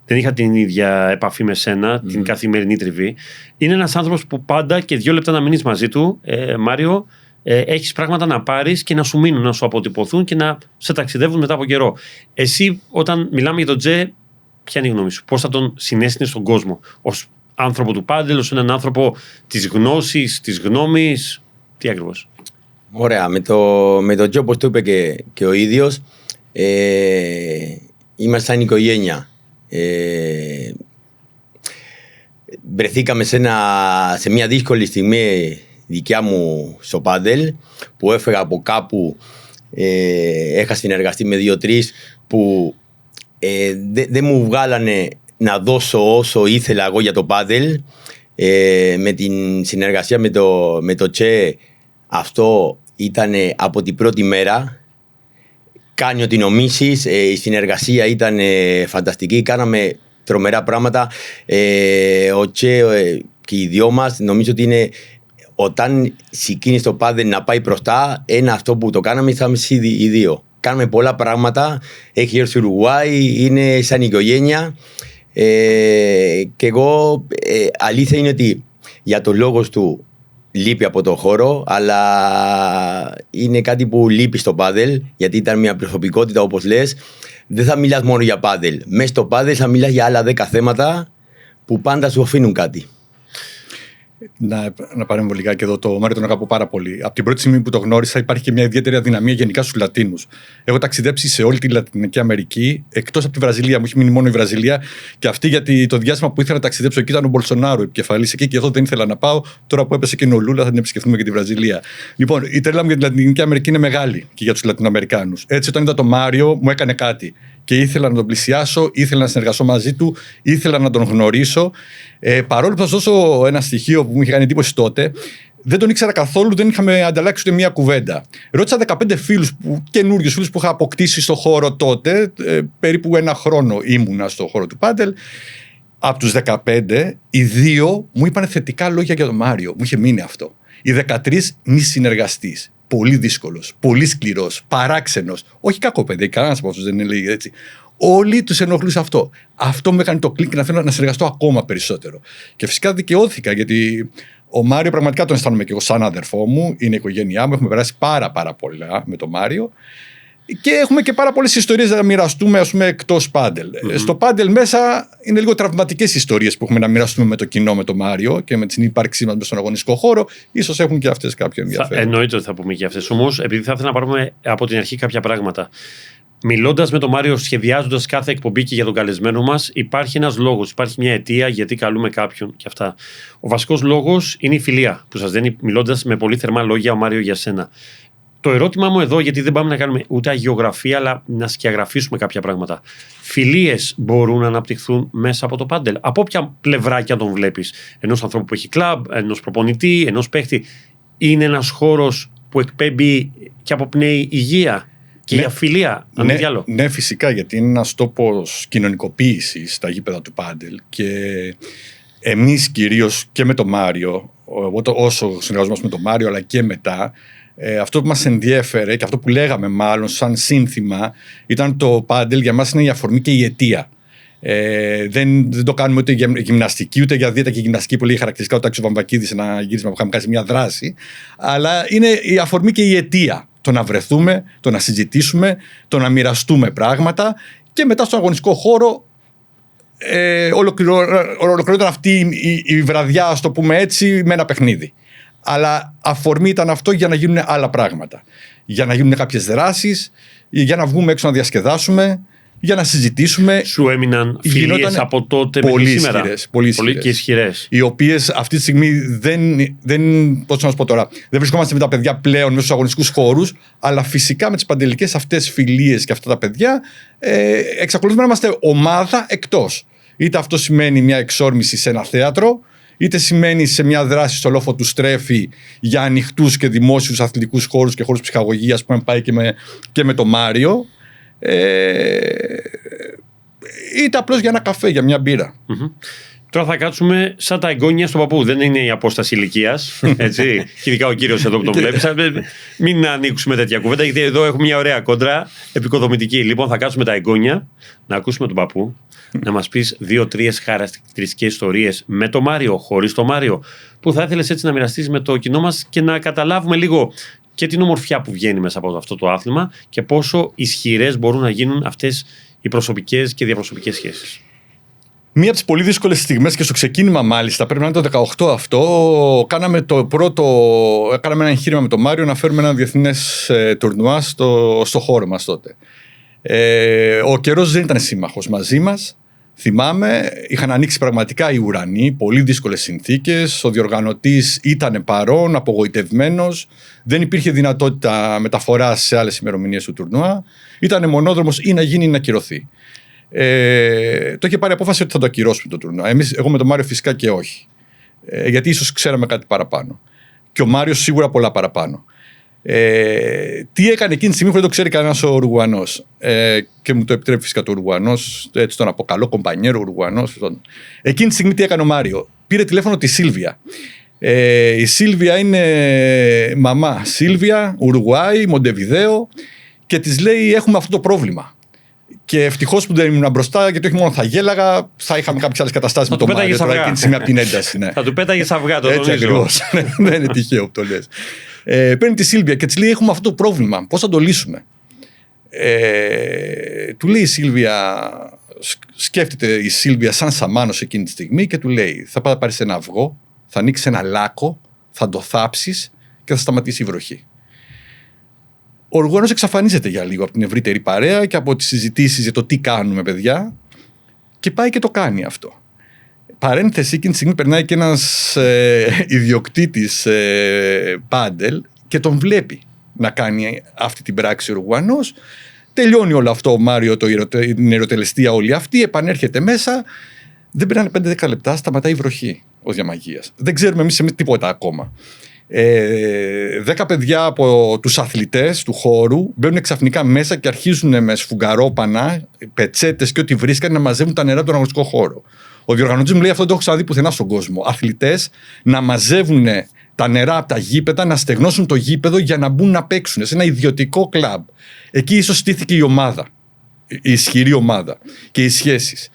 Δεν είχα την ίδια επαφή με σένα, την καθημερινή τριβή. Είναι ένας άνθρωπος που πάντα και 2 λεπτά να μείνεις μαζί του, Μάριο, έχεις πράγματα να πάρεις και να σου μείνουν, να σου αποτυπωθούν και να σε ταξιδεύουν μετά από καιρό. Εσύ, όταν μιλάμε για τον Τσε, ποια είναι η γνώμη σου? Πώς θα τον συνέστηνες στον κόσμο ως άνθρωπο του πάντελ, ως έναν άνθρωπο της γνώσης, της γνώμης? Τι ακριβώς? Ωραία, με το Τσε, όπως το είπε και ο ίδιος, είμαστε σαν οικογένεια. Βρεθήκαμε σε μια δύσκολη στιγμή δικιά μου στο πάντελ, που έφεγα από κάπου, είχα συνεργαστεί με 2-3 που δεν μου βγάλανε να δώσω όσο ήθελα εγώ για το πάντελ. Με την συνεργασία με το Τσε, αυτό ήταν από την πρώτη μέρα. Κάνει ό,τι νομίσεις, η συνεργασία ήταν φανταστική, κάναμε τρομερά πράγματα. Ο Τσε και οι 2 μας, νομίζω ότι είναι, όταν συγκίνησε το πάντελ να πάει μπροστά, ένα αυτό που το κάναμε, ήρθαμε οι 2. κάνουμε πολλά πράγματα. Έχει έρθει στο Ουρουγουάι, είναι σαν οικογένεια. Και εγώ αλήθεια είναι ότι για το λόγο του λείπει από το χώρο, αλλά είναι κάτι που λείπει στο πάδελ, γιατί ήταν μια προσωπικότητα, όπως λες. Δεν θα μιλάς μόνο για πάδελ. Μέσα στο πάδελ θα μιλάς για άλλα 10 θέματα που πάντα σου αφήνουν κάτι. Να παρέμβω λιγάκι εδώ. Το Μάριο τον αγαπώ πάρα πολύ. Από την πρώτη στιγμή που το γνώρισα, υπάρχει και μια ιδιαίτερη αδυναμία γενικά στους Λατίνους. Έχω ταξιδέψει σε όλη τη Λατινική Αμερική, εκτός από τη Βραζιλία. Μου έχει μείνει μόνο η Βραζιλία. Και αυτή, γιατί το διάστημα που ήθελα να ταξιδέψω εκεί ήταν ο Μπολσονάρο επικεφαλής εκεί, και εδώ δεν ήθελα να πάω. Τώρα που έπεσε και ο Λούλα, θα την επισκεφθούμε και τη Βραζιλία. Λοιπόν, η τρέλα μου για τη Λατινική Αμερική είναι μεγάλη και για τους Λατινοαμερικάνους. Έτσι, όταν είδα τον Μάριο, μου έκανε κάτι. Και ήθελα να τον πλησιάσω, ήθελα να συνεργαστώ μαζί του, ήθελα να τον γνωρίσω. Παρόλο που θα σας δώσω ένα στοιχείο που μου είχε κάνει εντύπωση τότε, δεν τον ήξερα καθόλου, δεν είχαμε ανταλλάξει ούτε μία κουβέντα. Ρώτησα 15 φίλους, καινούριους φίλους που είχα αποκτήσει στο χώρο τότε, περίπου ένα χρόνο ήμουνα στο χώρο του πάντελ. Από τους 15, οι 2 μου είπαν θετικά λόγια για τον Μάριο. Μου είχε μείνει αυτό. Οι 13 μη συνεργαστής. Πολύ δύσκολος, πολύ σκληρός, παράξενος. Όχι κακό παιδί, κανένας από αυτούς δεν είναι έτσι. Όλοι τους ενοχλούσε αυτό. Αυτό μου έκανε το κλικ να θέλω να συνεργαστώ ακόμα περισσότερο. Και φυσικά δικαιώθηκα, γιατί ο Μάριο πραγματικά τον αισθάνομαι και εγώ σαν αδερφό μου, είναι η οικογένειά μου, έχουμε περάσει πάρα πολλά με τον Μάριο. Και έχουμε και πάρα πολλές ιστορίες να μοιραστούμε, ας πούμε, εκτός πάντελ. Στο πάντελ μέσα είναι λίγο τραυματικές ιστορίες που έχουμε να μοιραστούμε με το κοινό, με τον Μάριο και με την ύπαρξή μας στον αγωνιστικό χώρο. Ίσως έχουν και αυτές κάποιο ενδιαφέρον. Εννοείται ότι θα πούμε και αυτές. Όμως, επειδή θα ήθελα να πάρουμε από την αρχή κάποια πράγματα. Μιλώντας με τον Μάριο, σχεδιάζοντας κάθε εκπομπή και για τον καλεσμένο μας, υπάρχει ένας λόγος, υπάρχει μια αιτία γιατί καλούμε κάποιον και αυτά. Ο βασικός λόγος είναι η φιλία που σας δίνει, μιλώντας με πολύ θερμά λόγια ο Μάριο για σένα. Το ερώτημά μου εδώ, γιατί δεν πάμε να κάνουμε ούτε αγιογραφία, αλλά να σκιαγραφίσουμε κάποια πράγματα. Φιλίες μπορούν να αναπτυχθούν μέσα από το πάντελ. Από όποια πλευρά και αν τον βλέπεις. Ενός ανθρώπου που έχει κλαμπ, ενός προπονητή, ενός παίχτη. Είναι ένας χώρος που εκπέμπει και αποπνέει υγεία και για φιλία. Ναι, φυσικά, γιατί είναι ένας τόπος κοινωνικοποίησης στα γήπεδα του πάντελ. Και εμείς κυρίως και με τον Μάριο, όσο συνεργαζόμαστε με τον Μάριο, αλλά και μετά. Αυτό που μας ενδιέφερε και αυτό που λέγαμε μάλλον σαν σύνθημα ήταν το πάντελ για μας είναι η αφορμή και η αιτία. Δεν το κάνουμε ούτε για γυμναστική, ούτε για δίαιτα και γυμναστική που λέει χαρακτηριστικά ο Τάξης Βαμβακίδης, ένα γύρισμα που είχαμε κάνει μια δράση. Αλλά είναι η αφορμή και η αιτία. Το να βρεθούμε, το να συζητήσουμε, το να μοιραστούμε πράγματα και μετά στον αγωνιστικό χώρο ολοκληρώταν αυτή η βραδιά, ας το πούμε έτσι, με ένα παιχνίδι. Αλλά αφορμή ήταν αυτό για να γίνουν άλλα πράγματα. Για να γίνουν κάποιες δράσεις, για να βγούμε έξω να διασκεδάσουμε, για να συζητήσουμε. Σου έμειναν φιλίες από τότε μέχρι σήμερα. Πολύ ισχυρές. Οι οποίες αυτή τη στιγμή πώς να σου πω τώρα, δεν βρισκόμαστε με τα παιδιά πλέον μέσα στους αγωνιστικούς χώρους, αλλά φυσικά με τις παντελικές αυτές φιλίες και αυτά τα παιδιά εξακολουθούμε να είμαστε ομάδα εκτός. Είτε αυτό σημαίνει μια εξόρμηση σε ένα θέατρο, είτε σημαίνει σε μια δράση στο λόφο του Στρέφη για ανοιχτούς και δημόσιους αθλητικούς χώρους και χώρους ψυχαγωγίας που έχουμε πάει και με το Μάριο, είτε απλώς για ένα καφέ, για μια μπύρα. Τώρα θα κάτσουμε σαν τα εγγόνια στον παππού. Δεν είναι η απόσταση ηλικίας. Έτσι. Και ειδικά ο κύριος εδώ που τον βλέπεις. Μην ανοίξουμε τέτοια κουβέντα, γιατί εδώ έχουμε μια ωραία κόντρα επικοδομητική. Λοιπόν, θα κάτσουμε τα εγγόνια, να ακούσουμε τον παππού, να μας πεις 2-3 χαρακτηριστικές ιστορίες με το Μάριο, χωρίς το Μάριο, που θα ήθελες έτσι να μοιραστείς με το κοινό μας και να καταλάβουμε λίγο και την ομορφιά που βγαίνει μέσα από αυτό το άθλημα και πόσο ισχυρές μπορούν να γίνουν αυτές οι προσωπικές και διαπροσωπικές σχέσεις. Μία από τις πολύ δύσκολες στιγμές και στο ξεκίνημα μάλιστα, πρέπει να είναι το 18 αυτό, κάναμε ένα εγχείρημα με τον Μάριο να φέρουμε ένα διεθνές τουρνουά στο χώρο μας τότε. Ο καιρός δεν ήταν σύμμαχος μαζί μας. Θυμάμαι, είχαν ανοίξει πραγματικά οι ουρανοί, πολύ δύσκολες συνθήκες. Ο διοργανωτής ήταν παρόν, απογοητευμένος. Δεν υπήρχε δυνατότητα μεταφοράς σε άλλες ημερομηνίες του τουρνουά. Ήταν μονόδρομος ή να γίνει ή να ακυρωθεί. Το είχε πάρει απόφαση ότι θα το ακυρώσουμε το τουρνουά. Εγώ με τον Μάριο φυσικά και όχι. Γιατί ίσως ξέραμε κάτι παραπάνω. Και ο Μάριος σίγουρα πολλά παραπάνω. Τι έκανε εκείνη τη στιγμή χωρίς το ξέρει κανένας ο Ουρουγουανός, και μου το επιτρέπει φυσικά το Ουρουγουανός, έτσι τον αποκαλώ, κομπανιέρο Ουρουγουανός. Εκείνη τη στιγμή τι έκανε ο Μάριο? Πήρε τηλέφωνο τη Σίλβια. Η Σίλβια είναι μαμά Σίλβια, Ουρουγουάι, Μοντεβιδέο, και της λέει: έχουμε αυτό το πρόβλημα. Και ευτυχώς που δεν ήμουν μπροστά, γιατί όχι μόνο θα γέλαγα, θα είχαμε κάποιες άλλες καταστάσεις με τον Μάριο. Τώρα εκείνη τη στιγμή από την ένταση. Ναι. Θα του πέταγες αυγά, το έτσι ακριβώς. Δεν είναι τυχαίο που το λες. Παίρνει τη Σίλβια και της λέει: έχουμε αυτό το πρόβλημα. Πώς θα το λύσουμε? Του λέει η Σίλβια, σκέφτεται η Σίλβια σαν σαμάνος εκείνη τη στιγμή και του λέει: θα πάρεις ένα αυγό, θα ανοίξεις ένα λάκκο, θα το θάψεις και θα σταματήσει η βροχή. Ο Ρουγάνος εξαφανίζεται για λίγο από την ευρύτερη παρέα και από τις συζητήσεις για το τι κάνουμε, παιδιά, και πάει και το κάνει αυτό. Παρένθεση, εκείνη τη στιγμή περνάει και ένας ιδιοκτήτης πάντελ και τον βλέπει να κάνει αυτή την πράξη ο Ρουγάνος. Τελειώνει όλο αυτό ο Μάριο, την ερωτελεστία όλη αυτή, επανέρχεται μέσα. Δεν περνάνε 5-10 λεπτά, σταματάει η βροχή ως διαμαγείας. Δεν ξέρουμε εμείς τίποτα ακόμα. 10 παιδιά από τους αθλητές του χώρου μπαίνουν ξαφνικά μέσα και αρχίζουν με σφουγγαρόπανα, πετσέτες και ό,τι βρίσκαν να μαζεύουν τα νερά από τον αγωνιστικό χώρο. Ο διοργανωτής μου λέει: αυτό δεν το έχω ξαναδεί πουθενά στον κόσμο. Αθλητές να μαζεύουν τα νερά από τα γήπεδα, να στεγνώσουν το γήπεδο για να μπουν να παίξουν σε ένα ιδιωτικό κλαμπ. Εκεί ίσως στήθηκε η ομάδα, η ισχυρή ομάδα και οι σχέσεις.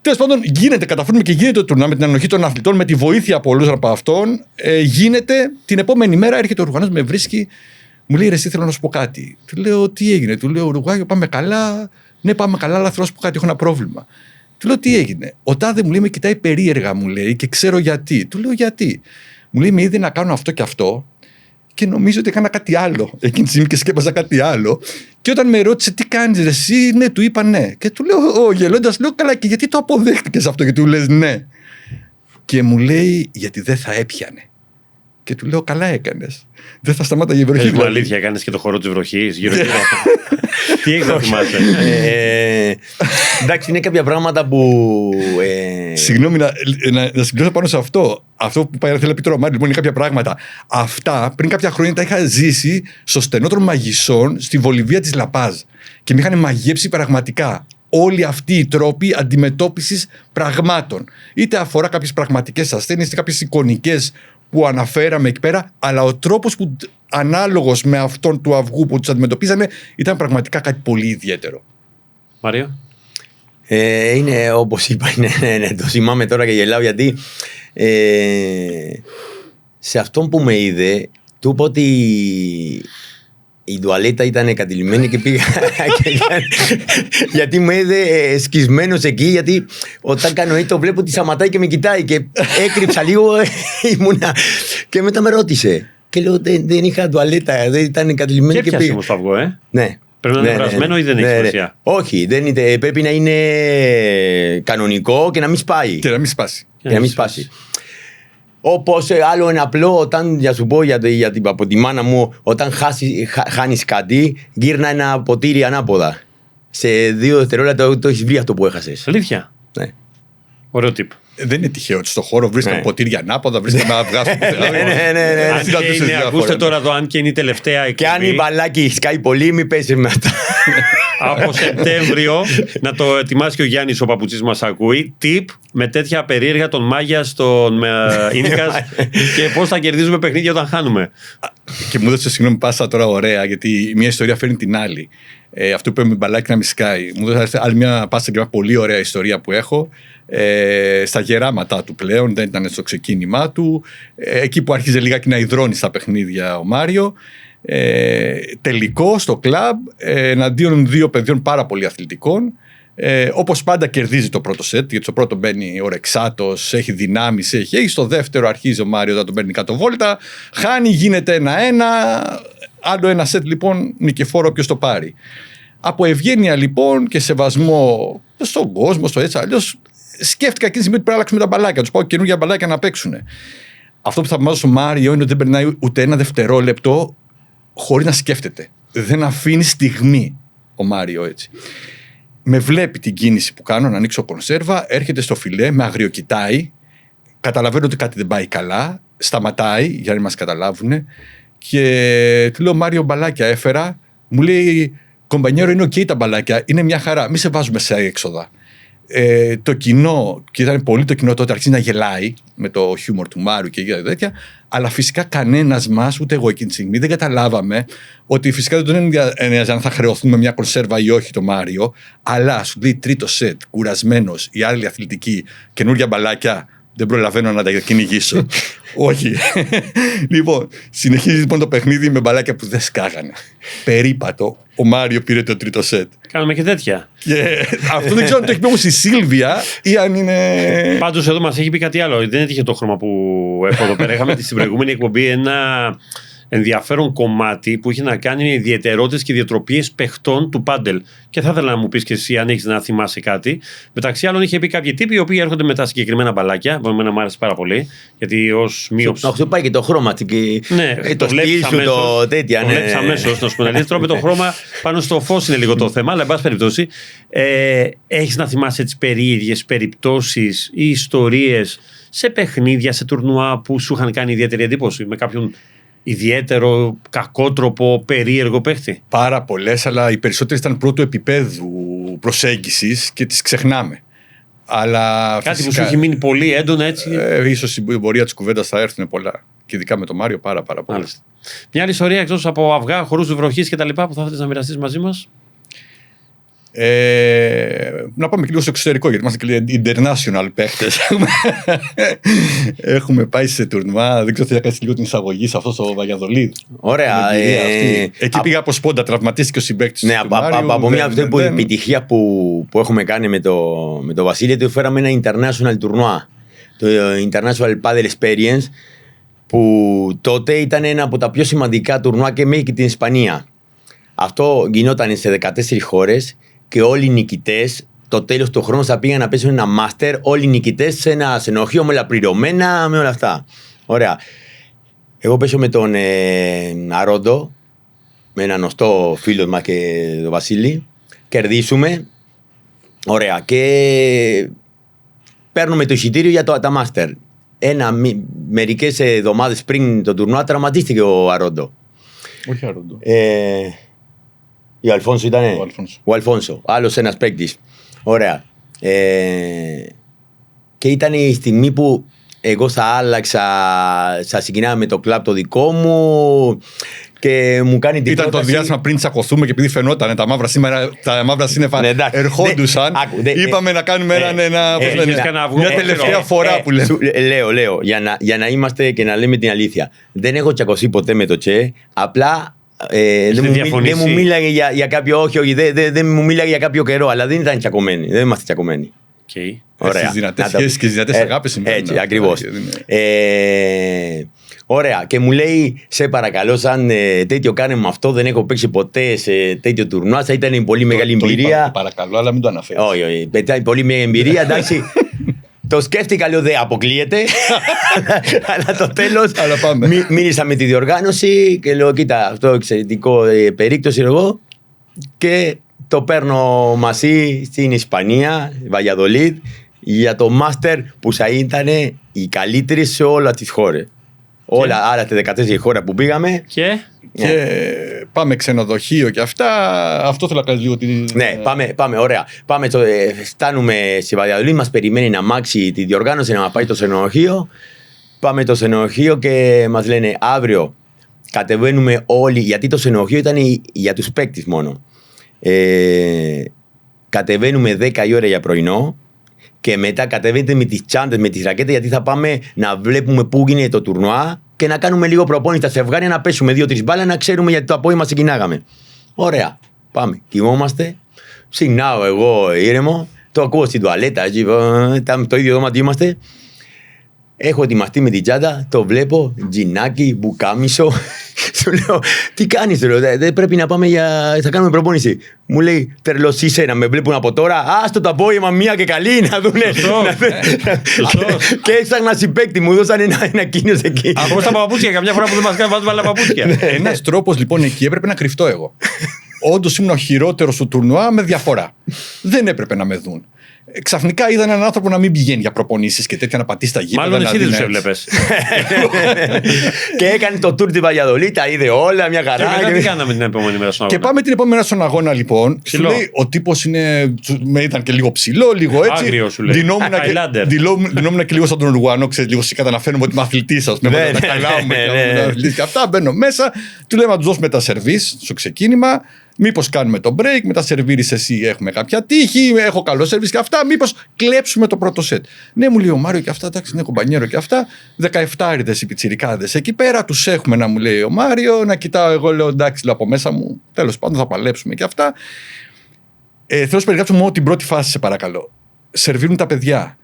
Τέλος πάντων, καταφέρνουμε και γίνεται το τουρνά με την ανοχή των αθλητών, με τη βοήθεια από πολλούς από αυτόν. Γίνεται. Την επόμενη μέρα έρχεται ο Ρουγάνος, με βρίσκει, μου λέει: ρε, εσύ θέλω να σου πω κάτι. Του λέω: τι έγινε? Του λέω: Ρουγάγιο, πάμε καλά. Ναι, πάμε καλά, αλλά θέλω να σου πω κάτι, έχω ένα πρόβλημα. Του λέω: τι έγινε? Ο τάδε, μου λέει, με κοιτάει περίεργα, μου λέει, και ξέρω γιατί. Του λέω: γιατί? Μου λέει: με είδε να κάνω αυτό και αυτό. Και νομίζω ότι έκανα κάτι άλλο. Εκείνη τη στιγμή και σκέπαζα κάτι άλλο. Και όταν με ρώτησε: τι κάνεις ρε, εσύ? Ναι, του είπα ναι. Και του λέω, γελώντας, λέω: καλά, και γιατί το αποδέχτηκες αυτό? Και του λες ναι. Και μου λέει: γιατί δεν θα έπιανε. Και του λέω: καλά έκανες. Δεν θα σταμάταγε η βροχή. Έχουμε αλήθεια, έκανες και το χορό της βροχής γύρω-γύρω. Τι έχεις να θυμάσαι? Εντάξει, είναι κάποια πράγματα που. Συγγνώμη, να συμπληρώσω πάνω σε αυτό. Αυτό που πάει να πει τώρα ο Μάριος, λοιπόν, είναι κάποια πράγματα. Αυτά πριν κάποια χρόνια τα είχα ζήσει στο στενό των μαγισσών στη Βολιβία της Λαπάζ. Και με είχαν μαγέψει πραγματικά όλοι αυτοί οι τρόποι αντιμετώπισης πραγμάτων. Είτε αφορά κάποιες πραγματικές ασθένειες, είτε κάποιες εικονικές που αναφέραμε εκεί πέρα, αλλά ο τρόπος που ανάλογος με αυτόν του αυγού που τους αντιμετωπίζανε ήταν πραγματικά κάτι πολύ ιδιαίτερο. Μάριο. Είναι όπως είπα, το θυμάμαι τώρα και γελάω, γιατί σε αυτόν που με είδε του είπα ότι η τουαλέτα ήταν κατηλημένη και πήγα γιατί με είδε σκισμένος εκεί, γιατί όταν κάνω το βλέπω ότι σταματάει και με κοιτάει και έκρυψα λίγο, ήμουνα, και μετά με ρώτησε και λέω: δεν είχα τουαλέτα, δεν ήταν κατηλημένη και πήγα. Όμως το αυγό, Ναι. Πρέπει να είναι βρασμένο ή δεν έχει σημασία? Όχι, πρέπει να είναι κανονικό και να μην σπάει. Και να μην σπάσει. Όπως άλλο είναι απλό, όταν, για σου πω από τη μάνα μου, όταν χάνεις κάτι, γύρνα ένα ποτήρι ανάποδα. Σε 2 δευτερόλεπτα το έχεις βρει αυτό που έχασες. Αλήθεια? Ναι. Ωραίο tip. Δεν είναι τυχαίο ότι στο χώρο βρίσκαμε ποτήρια ανάποδα, βρίσκαμε αυγά. Ναι. Ακούστε τώρα το αν και είναι η τελευταία εκπομπή. Και αν η μπαλάκι σκάει πολύ, μην πέσει με αυτά. Από Σεπτέμβριο να το ετοιμάσει και ο Γιάννης, ο παπουτσής μας ακούει. Tip με τέτοια περίεργα των Μάγια, των Ίνκας και πώς θα κερδίζουμε παιχνίδια όταν χάνουμε. Και μου έδωσε συγγνώμη πάσα τώρα ωραία, γιατί μια ιστορία φέρνει την άλλη. Αυτό που είπε με μπαλάκι να μη σκάει. Μου έδωσε άλλη μια πάσα και μια πολύ ωραία ιστορία που έχω. Στα γεράματά του πλέον, δεν ήταν στο ξεκίνημά του. Εκεί που άρχιζε λιγάκι να υδρώνει στα παιχνίδια ο Μάριο. Τελικό στο κλαμπ εναντίον 2 παιδιών πάρα πολύ αθλητικών. Όπως πάντα κερδίζει το πρώτο σετ, γιατί στο πρώτο μπαίνει ο Ρεξάτος, έχει δυνάμεις, έχει. Στο δεύτερο αρχίζει ο Μάριο, όταν τον παίρνει κάτω βόλτα, χάνει, γίνεται 1-1. Άλλο ένα σετ λοιπόν νικηφόρο όποιος το πάρει. Από ευγένεια λοιπόν και σεβασμό στον κόσμο, στο έτσι αλλιώς, σκέφτηκα εκείνη τη στιγμή ότι πρέπει να αλλάξουμε τα μπαλάκια, τους πάω καινούργια μπαλάκια να παίξουν. Αυτό που θα μάθω στο Μάριο είναι ότι δεν περνάει ούτε ένα δευτερόλεπτο χωρίς να σκέφτεται. Δεν αφήνει στιγμή ο Μάριο έτσι. Με βλέπει την κίνηση που κάνω να ανοίξω κονσέρβα, έρχεται στο φιλέ, με αγριοκοιτάει, καταλαβαίνω ότι κάτι δεν πάει καλά, σταματάει για να μας καταλάβουν και του λέω: Μάριο, μπαλάκια έφερα. Μου λέει: κομπανιέρο, είναι οκ τα μπαλάκια, είναι μια χαρά, μη σε βάζουμε σε έξοδα. Το κοινό, και ήταν πολύ το κοινό τότε, αρχίζει να γελάει με το χιούμορ του Μάριου και τέτοια, αλλά φυσικά κανένας μας, ούτε εγώ εκείνη τη στιγμή, δεν καταλάβαμε ότι φυσικά δεν τον ένοιαζε αν θα χρεωθούμε μια κονσέρβα ή όχι το Μάριο, αλλά σου δει τρίτο σετ, κουρασμένος, η άλλη αθλητική, καινούργια μπαλάκια. Δεν προλαβαίνω να τα κυνηγήσω. Όχι. Λοιπόν, συνεχίζει λοιπόν το παιχνίδι με μπαλάκια που δεν σκάγανε. Περίπατο. Ο Μάριο πήρε το τρίτο σετ. Κάνουμε και τέτοια. Και αυτό δεν ξέρω αν το έχει πει όμως η Σίλβια ή αν είναι. Πάντως εδώ μας έχει πει κάτι άλλο. Δεν έτυχε το χρώμα που έχω εδώ πέρα. Είχαμε στην προηγούμενη εκπομπή ένα ενδιαφέρον κομμάτι που είχε να κάνει με ιδιαιτερότητες και διατροπίες παιχτών του πάντελ. Και θα ήθελα να μου πεις και εσύ αν έχεις να θυμάσαι κάτι. Μεταξύ άλλων, είχε πει κάποιοι τύποι οι οποίοι έρχονται με τα συγκεκριμένα μπαλάκια. Εμένα μου άρεσε πάρα πολύ. Γιατί ως μείωψη. Να χτυπάει και το χρώμα. Ναι, το στυλ σου, το τέτοια. Το βλέπεις αμέσως. Να σου πω, δηλαδή, τρώμε το χρώμα πάνω στο φως είναι λίγο το θέμα. Αλλά εν πάση περιπτώσει, έχεις να θυμάσαι τις περίεργες περιπτώσεις ή ιστορίες σε παιχνίδια, σε τουρνουά που σου είχαν κάνει ιδιαίτερη εντύπωση με κάποιον ιδιαίτερο, κακότροπο, περίεργο παίχτη? Πάρα πολλές, αλλά οι περισσότερες ήταν πρώτου επίπεδου προσέγγισης και τις ξεχνάμε. Αλλά κάτι φυσικά, που σου έχει μείνει πολύ έντονα έτσι. Ίσως η πορεία της κουβέντας θα έρθουν πολλά. Και ειδικά με τον Μάριο πάρα πολλά. Μάλιστα. Μια άλλη ιστορία εκτός από αυγά, χορούς βροχής και τα λοιπά που θα ήθελες να μοιραστείς μαζί μας? Να πάμε και λίγο στο εξωτερικό, γιατί είμαστε και international παίχτες. Έχουμε πάει σε τουρνουά. Δεν ξέρω, θα κάνεις λίγο την εισαγωγή σε αυτό στο Βαγιαδολίδ. Ωραία. Εκεί πήγα από σπόντα, τραυματίστηκε ο συμπαίκτης. Ναι, από μια επιτυχία που έχουμε κάνει με το Βασίλη, του φέραμε ένα international τουρνουά. Το International Padel Experience, που τότε ήταν ένα από τα πιο σημαντικά τουρνουά και μέχρι και την Ισπανία. Αυτό γινόταν σε 14 χώρες. Και όλοι οι νικητές, το τέλος του χρόνου θα πήγαν να πέσουν ένα μάστερ, όλοι οι νικητές σε ένα ξενοδοχείο με όλα πληρωμένα, με όλα αυτά. Ωραία. Εγώ πέσω με τον Αρόντο, με έναν γνωστό φίλο μας και τον Βασίλη. Κερδίσουμε. Ωραία. Και παίρνουμε το εισιτήριο για τα μάστερ. Μερικές εβδομάδες πριν το τουρνουά τραυματίστηκε ο Αρόντο. Όχι Αρόντο. Ο Αλφόνσο ήτανε. Ο Αλφόνσο. Άλλος ένας παίκτης. Ωραία. Και ήταν η στιγμή που εγώ θα άλλαξα, θα συγκινάμε με το κλαμπ το δικό μου και μου κάνει την Ήταν πρόταση. το διάστημα πριν τσακωθούμε και επειδή φαινόταν τα μαύρα σύννεφα ερχόντουσαν. Είπαμε να κάνουμε μια τελευταία φορά που λέμε. Λέω, για να είμαστε και να λέμε την αλήθεια. Δεν έχω τσακωθεί ποτέ με το Τσε, απλά δεν μου μίλαγε για κάποιο. Όχι, δεν μου μίλαγε για κάποιο καιρό, αλλά δεν ήταν τσακωμένοι. Δεν είμαστε τσακωμένοι. Okay. Στις δυνατές σχέσεις και στις δυνατές αγάπες συμβαίνουν. Έτσι, ακριβώς. Ωραία. Και μου λέει, σε παρακαλώ, σαν τέτοιο κάνε με αυτό, δεν έχω παίξει ποτέ σε τέτοιο τουρνουά. Θα ήταν πολύ μεγάλη εμπειρία. Παρακαλώ, αλλά μην το αναφέρεις. Όχι, ήταν πολύ μεγάλη εμπειρία. Εντάξει. Το σκέφτηκα, λέω, δεν αποκλείεται. Αλλά το τέλος μίλησα με τη διοργάνωση και λέω, κοίτα, αυτό εξαιρετικό περίπτωση εγώ. Και το παίρνω μαζί στην Ισπανία, Βαγιαδολίδ, για το μάστερ που θα ήταν η καλύτερη σε όλα τις χώρες. Όλα, άρα τις 14 χώρες που πήγαμε. Και πάμε ξενοδοχείο και αυτά. Αυτό θέλω να κάνεις λίγο. Ναι, πάμε, ωραία. Φτάνουμε στη Βαγιαδολίδ, μας περιμένει να αμάξι τη διοργάνωση να μας πάει στο ξενοδοχείο. Πάμε στο ξενοδοχείο και μας λένε αύριο κατεβαίνουμε όλοι, γιατί το ξενοδοχείο ήταν για τους παίκτες μόνο. Κατεβαίνουμε 10 η ώρα για πρωινό και μετά κατεβαίνετε με τις τσάντες, με τις ρακέτες, γιατί θα πάμε να βλέπουμε πού γίνεται το τουρνουά και να κάνουμε λίγο προπόνηση στα ζευγάρια, να πέσουμε 2-3 μπάλα, να ξέρουμε γιατί το απόγευμα ξεκινάγαμε. Ωραία, πάμε, κοιμόμαστε, ξυπνάω εγώ ήρεμο, το ακούω στην τουαλέτα, το ίδιο δωμάτιο είμαστε. Έχω ετοιμαστεί με την τσάντα, το βλέπω, τζινάκι, μπουκάμισο. Σου λέω, τι κάνεις, δεν πρέπει να πάμε θα κάνουμε προπόνηση. Μου λέει, τρελός είσαι να με βλέπουν από τώρα. Άστο το απόγευμα μία και καλή να δούνε. Και έψαχνα συμπαίκτη, μου δώσαν ένα κίνος εκεί. Από στα παπούτσια, καμιά φορά που δεν μας κάνει βάζουμε άλλα παπούτσια. Ένας τρόπος λοιπόν εκεί έπρεπε να κρυφτώ εγώ. Όντως ήμουν ο χειρότερος του τουρνουά με διαφορά. Δεν έπρεπε να με δουν. Ξαφνικά είδαν έναν άνθρωπο να μην πηγαίνει για προπονήσεις και τέτοια, να πατήσει τα γήπεδα. Μάλλον εσύ δεν τους έβλεπες. Και έκανε το tour τη Βαγιαδολή, τα είδε όλα, μια χαρά. Και μετά τι κάναμε την επόμενη μέρα στον αγώνα. Και πάμε την επόμενη μέρα στον αγώνα, λοιπόν. Σου λέει, ο τύπος ήταν και λίγο ψηλό, λίγο έτσι. Άγριο, σου λέει. Δινόμουν και λίγο σαν τον Ουρουανό, ξέρεις, λίγο καταναφέρουμε ότι είμαι αθλητής, ας πούμε. Τα καλάμε και αυτά. Μπαίνω μέσα, του λέμε να του δώσουμε τα σερβίς στο ξεκίνημα. Μήπως κάνουμε το break, μετά σερβίρεις εσύ, έχουμε κάποια τύχη, έχω καλό σερβίς και αυτά. Μήπως κλέψουμε το πρώτο σετ. Ναι, μου λέει ο Μάριο και αυτά, εντάξει, είναι κομπανιέρο και αυτά. 17 οι πιτσιρικάδες εκεί πέρα, τους έχουμε να μου λέει ο Μάριο, να κοιτάω εγώ, λέω εντάξει, λέω από μέσα μου, τέλος πάντων θα παλέψουμε και αυτά. Θέλω να σου περιγράψω μόνο την πρώτη φάση, σε παρακαλώ. Σερβίρουν τα παιδιά.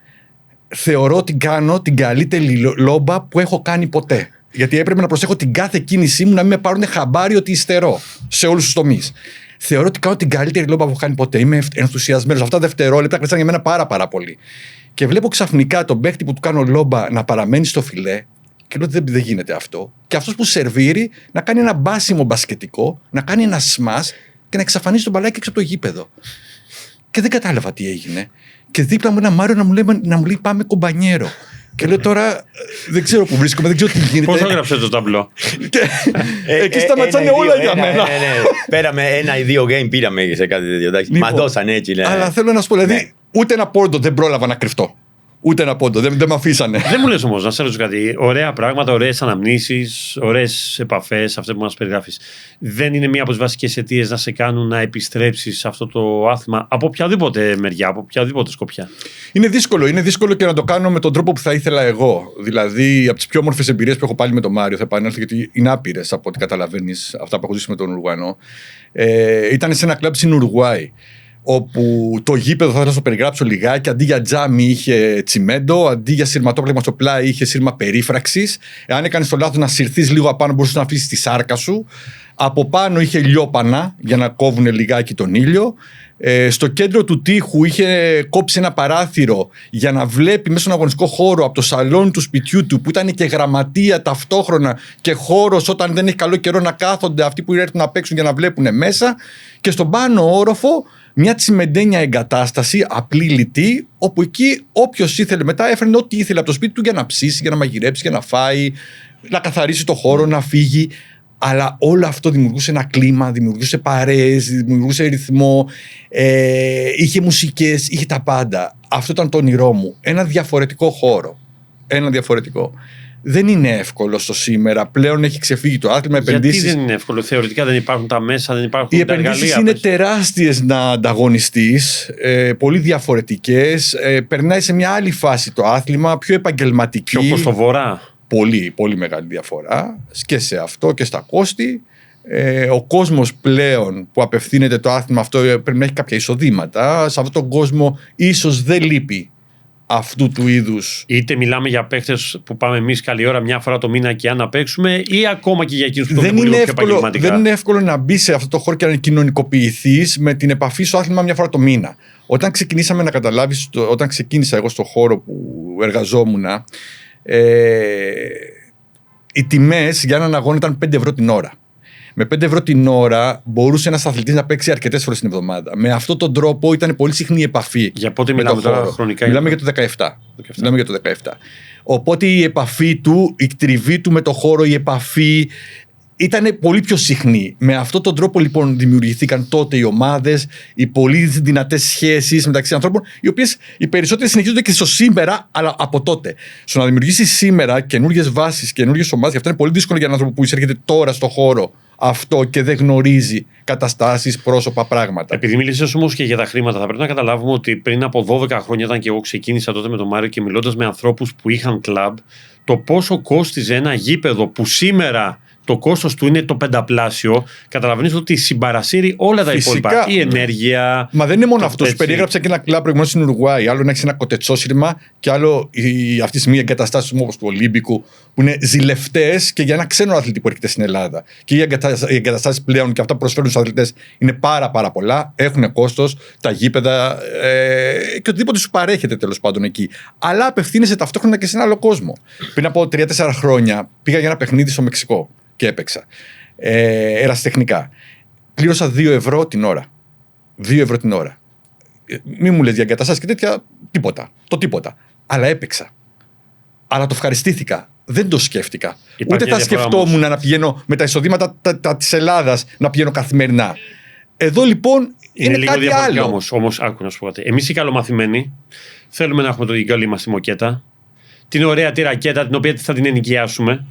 Θεωρώ ότι κάνω την καλύτερη λόμπα που έχω κάνει ποτέ. Γιατί έπρεπε να προσέχω την κάθε κίνησή μου να μην με πάρουν χαμπάρι ότι υστερώ σε όλους τους τομείς. Θεωρώ ότι κάνω την καλύτερη λόμπα που έχω κάνει ποτέ. Είμαι ενθουσιασμένος. Αυτά τα δευτερόλεπτα κράτησαν για μένα πάρα πολύ. Και βλέπω ξαφνικά τον παίκτη που του κάνω λόμπα να παραμένει στο φιλέ. Και λέω ότι δεν γίνεται αυτό. Και αυτός που σερβίρει να κάνει ένα μπάσιμο μπασκετικό, να κάνει ένα σμάς και να εξαφανίσει τον μπαλάκι έξω από το γήπεδο. Και δεν κατάλαβα τι έγινε. Και δίπλα μου ένα Μάριο να μου λέει πάμε κομπανιέρο. Και λέω τώρα δεν ξέρω που βρίσκομαι, δεν ξέρω τι γίνεται. Πώς έγραψε το ταμπλό. Εκεί σταματσάνε όλα για μένα. Πέραμε 1 ή 2 game, πήραμε σε κάτι τέτοιο. Μας δώσανε έτσι. Αλλά θέλω να σου πω, δηλαδή ούτε ένα πόντο δεν πρόλαβα να κρυφτώ. Ούτε ένα πόντο, δεν με αφήσανε. Δεν μου λες όμως, να σε ρωτήσω κάτι. Ωραία πράγματα, ωραίες αναμνήσεις, ωραίες επαφές, αυτό που μας περιγράφεις. Δεν είναι μία από τις βασικές αιτίες να σε κάνουν να επιστρέψεις σε αυτό το άθλημα από οποιαδήποτε μεριά, από οποιαδήποτε σκοπιά. Είναι δύσκολο και να το κάνω με τον τρόπο που θα ήθελα εγώ. Δηλαδή, από τις πιο όμορφες εμπειρίες που έχω πάλι με τον Μάριο, θα επανέλθω γιατί είναι άπειρες από ό,τι καταλαβαίνεις αυτά που έχω ζήσει με τον Ουρουγουανό. Ήταν σε ένα κλαμπ στην Ουρουγουάη, όπου το γήπεδο, θα ήθελα να το περιγράψω λιγάκι, αντί για τζάμι είχε τσιμέντο, αντί για σειρματόπλεγμα στο πλάι είχε σύρμα περίφραξης. Εάν έκανες το λάθος να συρθείς λίγο απάνω, μπορούσες να αφήσεις τη σάρκα σου. Από πάνω είχε λιόπανα για να κόβουν λιγάκι τον ήλιο. Στο κέντρο του τοίχου είχε κόψει ένα παράθυρο για να βλέπει μέσα στον αγωνιστικό χώρο από το σαλόνι του σπιτιού του, που ήταν και γραμματεία ταυτόχρονα και χώρος όταν δεν έχει καλό καιρό να κάθονται αυτοί που έρθουν να παίξουν για να βλέπουν μέσα. Και στον πάνω όροφο μια τσιμεντένια εγκατάσταση, απλή λιτή, όπου εκεί όποιος ήθελε μετά έφερνε ό,τι ήθελε από το σπίτι του για να ψήσει, για να μαγειρέψει, για να φάει, να καθαρίσει το χώρο, να φύγει. Αλλά όλο αυτό δημιουργούσε ένα κλίμα, δημιουργούσε παρέες, δημιουργούσε ρυθμό, είχε μουσικές, είχε τα πάντα. Αυτό ήταν το όνειρό μου. Ένα διαφορετικό χώρο. Ένα διαφορετικό. Δεν είναι εύκολο στο σήμερα. Πλέον έχει ξεφύγει το άθλημα. Γιατί δεν είναι εύκολο? Θεωρητικά δεν υπάρχουν τα μέσα, δεν υπάρχουν οι τα εργαλεία. Οι επενδύσεις είναι τεράστιες να ανταγωνιστείς, πολύ διαφορετικές. Περνάει σε μια άλλη φάση το άθλημα, πιο επαγγελματική. Πιο προς το βορρά. Πολύ, πολύ μεγάλη διαφορά και σε αυτό και στα κόστη. Ο κόσμος πλέον που απευθύνεται το άθλημα αυτό πρέπει να έχει κάποια εισοδήματα. Σε αυτόν τον κόσμο ίσως δεν λείπει αυτού του είδους. Είτε μιλάμε για παίχτες που πάμε εμείς καλή ώρα μια φορά το μήνα και αν να παίξουμε, ή ακόμα και για εκείνους που είναι πολύ πιο επαγγελματικά. Δεν είναι εύκολο να μπει σε αυτό το χώρο και να κοινωνικοποιηθείς με την επαφή στο άθλημα μια φορά το μήνα. Όταν ξεκινήσαμε να καταλάβεις, όταν ξεκίνησα εγώ στο χώρο που εργαζόμουν, οι τιμές για έναν αγώνα ήταν 5 ευρώ την ώρα. Με 5 ευρώ την ώρα μπορούσε ένας αθλητής να παίξει αρκετές φορές την εβδομάδα. Με αυτόν τον τρόπο ήταν πολύ συχνή η επαφή. Για πότε μιλάμε τώρα χρονικά? Μιλάμε για το 17. Μιλάμε για το 17. Οπότε η επαφή του, η τριβή του με το χώρο, η επαφή ήταν πολύ πιο συχνή. Με αυτόν τον τρόπο λοιπόν δημιουργηθήκαν τότε οι ομάδες, οι πολύ δυνατές σχέσεις μεταξύ ανθρώπων, οι οποίες οι περισσότερες συνεχίζονται και στο σήμερα, αλλά από τότε. Στο να δημιουργήσει σήμερα καινούργιες βάσεις, καινούργιες ομάδες, αυτό είναι πολύ δύσκολο για έναν άνθρωπο που εισέρχεται τώρα στο χώρο αυτό και δεν γνωρίζει καταστάσεις, πρόσωπα, πράγματα. Επειδή μίλησες όμως και για τα χρήματα, θα πρέπει να καταλάβουμε ότι πριν από 12 χρόνια, όταν και εγώ ξεκίνησα τότε με τον Μάριο και μιλώντας με ανθρώπους που είχαν κλαμπ, το πόσο κόστιζε ένα γήπεδο που σήμερα το κόστος του είναι το πενταπλάσιο, καταλαβαίνεις ότι συμπαρασύρει όλα τα υπόλοιπα. Η ενέργεια. Μα δεν είναι μόνο αυτό. Σου περιέγραψα και ένα κλαμπ προηγουμένως στην Ουρουγουάη. Άλλο να έχει ένα κοτετσόσυρμα και άλλο αυτή τη στιγμή εγκαταστάσεις όπως του Ολύμπικου, που είναι ζηλευτές και για ένα ξένο αθλητή που έρχεται στην Ελλάδα. Και οι εγκαταστάσεις πλέον και αυτά που προσφέρουν στους αθλητές είναι πάρα πολλά. Έχουν κόστος, τα γήπεδα και οτιδήποτε σου παρέχεται τέλος πάντων εκεί. Αλλά απευθύνεσαι ταυτόχρονα και σε ένα άλλο κόσμο. Πριν από 3-4 χρόνια πήγα για ένα παιχνίδι στο Μεξικό και έπαιξα. Ερασιτεχνικά. Πλήρωσα 2 ευρώ την ώρα. 2 ευρώ την ώρα. Μη μου λες για εγκαταστάσεις και τέτοια, τίποτα. Αλλά έπαιξα. Αλλά το ευχαριστήθηκα. Δεν το σκέφτηκα. Υπάρχει Ούτε θα σκεφτόμουν να πηγαίνω με τα εισοδήματα της Ελλάδας να πηγαίνω καθημερινά. Εδώ λοιπόν είναι λίγο κάτι άλλο. Όμως, άκου να σου πω κάτι. Εμείς οι καλομαθημένοι θέλουμε να έχουμε την καλή μας τη μοκέτα, την ωραία τη ρακέτα, την οποία θα την ενοικιάσουμε,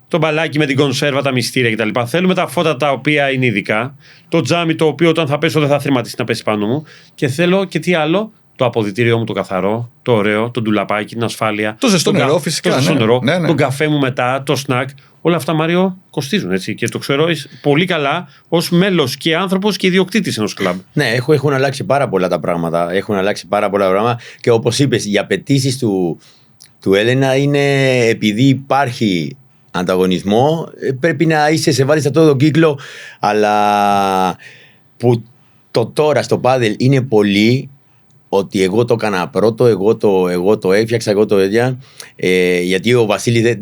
το μπαλάκι με την κονσέρβα, τα μυστήρια κτλ. Θέλουμε τα φώτα τα οποία είναι ειδικά, το τζάμι το οποίο όταν θα πέσω δεν θα θρηματίσει να πέσει πάνω μου, και θέλω και τι άλλο. Το αποδυτήριό μου το καθαρό, το ωραίο, το ντουλαπάκι, την ασφάλεια. Το ζεστό νερό, φυσικά. Το ζεστό νερό, ναι. τον καφέ μου μετά, το σνακ. Όλα αυτά, Μάριο, κοστίζουν, έτσι. Και το ξέρω πολύ καλά ως μέλος και άνθρωπος και ιδιοκτήτης ενός κλαμπ. Ναι, έχουν αλλάξει πάρα πολλά τα πράγματα. Και όπως είπες, οι απαιτήσεις του Έλενα είναι επειδή υπάρχει ανταγωνισμό, πρέπει να είσαι σε βάλει σε αυτό το κύκλο, αλλά που το τώρα στο πάδελ είναι πολύ. Ότι εγώ το έκανα πρώτο, εγώ το έφτιαξα, εγώ το έδια. Γιατί ο Βασίλης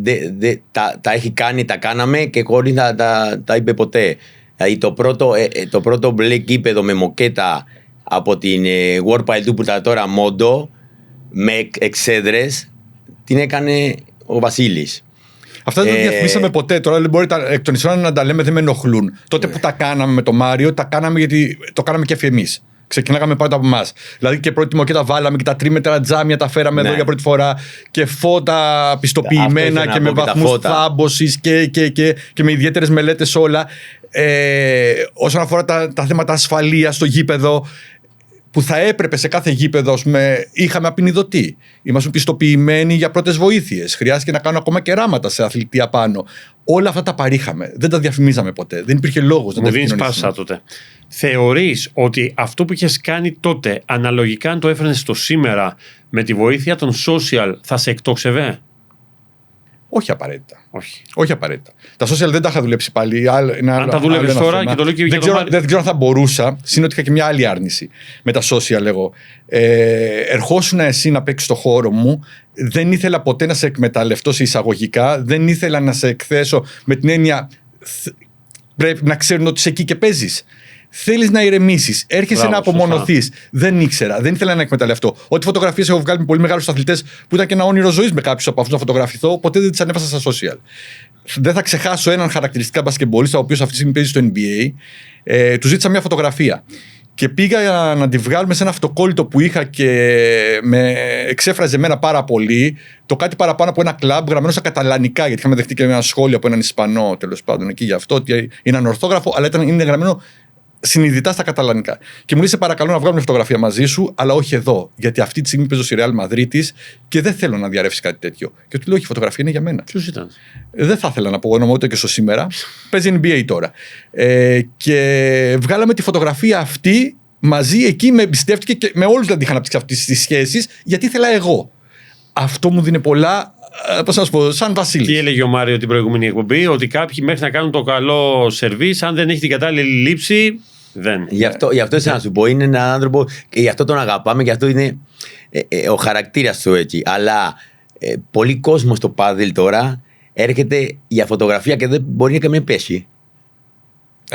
τα έχει κάνει, τα κάναμε και χωρίς να τα είπε ποτέ. Δηλαδή το πρώτο μπλε κήπεδο με μοκέτα από την World Pile 2 που ήταν τώρα Mondo, με εξέδρες, την έκανε ο Βασίλης. Αυτά δεν τα διαφημίσαμε ποτέ. Τώρα δεν μπορεί εκ των υστέρων να τα λέμε, δεν με ενοχλούν. Τότε που τα κάναμε με τον Μάριο, τα κάναμε γιατί το κάναμε και εμείς. Ξεκινάγαμε πάντα από εμάς. Δηλαδή και πρώτη μοκέτα βάλαμε και τα τρίμετρα τζάμια τα φέραμε εδώ για πρώτη φορά. Και φώτα πιστοποιημένα και με βαθμούς θάμπωσης και με ιδιαίτερες μελέτες όλα. Όσον αφορά τα θέματα ασφαλείας στο γήπεδο, που θα έπρεπε σε κάθε γήπεδο, είχαμε απεινιδωτή. Ήμασταν πιστοποιημένοι για πρώτες βοήθειες. Χρειάστηκε να κάνω ακόμα κεράματα σε αθλητεία πάνω. Όλα αυτά τα παρήχαμε. Δεν τα διαφημίζαμε ποτέ. Δεν υπήρχε λόγος να τα επικοινωνήσουμε. Μου δίνεις πάσα τότε. Θεωρείς ότι αυτό που είχες κάνει τότε, αναλογικά αν το έφερνες στο σήμερα, με τη βοήθεια των social, θα σε εκτόξευε? Όχι απαραίτητα. Όχι απαραίτητα. Τα social δεν τα είχα δουλέψει πάλι. Αν τα δούλευες τώρα και το λέω και δεν ξέρω αν θα μπορούσα. Συν ότι είχα και μια άλλη άρνηση με τα social εγώ. Ερχόσουν εσύ να παίξεις στο χώρο μου. Δεν ήθελα ποτέ να σε εκμεταλλευτώ σε εισαγωγικά. Δεν ήθελα να σε εκθέσω με την έννοια πρέπει να ξέρουν ότι είσαι εκεί και παίζεις. Θέλεις να ηρεμήσεις. Έρχεσαι να απομονωθείς. Δεν ήξερα. Δεν ήθελα να εκμεταλλευτώ. Ό,τι φωτογραφίες έχω βγάλει με πολύ μεγάλους αθλητές που ήταν και ένα όνειρο ζωής με κάποιους από αυτούς να φωτογραφηθώ, ποτέ δεν τις ανέβασα στα social. Δεν θα ξεχάσω έναν χαρακτηριστικά μπασκετμπολίστα, ο οποίος αυτή τη στιγμή παίζει στο NBA. Του ζήτησα μια φωτογραφία. Και πήγα να τη βγάλουμε σε ένα αυτοκόλλητο που είχα και με εξέφραζε εμένα πάρα πολύ. Το κάτι παραπάνω από ένα κλαμπ γραμμένο στα καταλανικά, γιατί είχαμε δεχτεί και ένα σχόλιο από έναν Ισπανό τέλος πάντων εκεί γι' αυτό, ότι είναι ανορθόγραφο, αλλά είναι γραμμένο συνειδητά στα καταλανικά. Και μου λέει: σε παρακαλώ να βγάλουμε φωτογραφία μαζί σου, αλλά όχι εδώ. Γιατί αυτή τη στιγμή παίζω στη Real Μαδρίτης και δεν θέλω να διαρρεύσει κάτι τέτοιο. Και του λέω: όχι, η φωτογραφία είναι για μένα. Ποιος ήταν? Δεν θα ήθελα να πω όνομα ούτε και στο σήμερα. Παίζει NBA τώρα. Και βγάλαμε τη φωτογραφία αυτή μαζί εκεί, με εμπιστεύτηκε και με όλους δεν είχα αναπτύξει αυτές τις σχέσεις, γιατί ήθελα εγώ. Αυτό μου δίνει πολλά. Πώς να σου πω, σαν Βασίλης. Τι έλεγε ο Μάριο την προηγούμενη εκπομπή, ότι κάποιοι μέχρι να κάνουν το καλό σερβίς, αν δεν έχει την κατάλληλη λήψη, δεν. Γι' αυτό να σου πω, είναι έναν άνθρωπο και γι' αυτό τον αγαπάμε και αυτό είναι ο χαρακτήρας του έτσι. Αλλά πολλοί κόσμος στο πάδελ τώρα έρχεται για φωτογραφία και δεν μπορεί να με πέσει.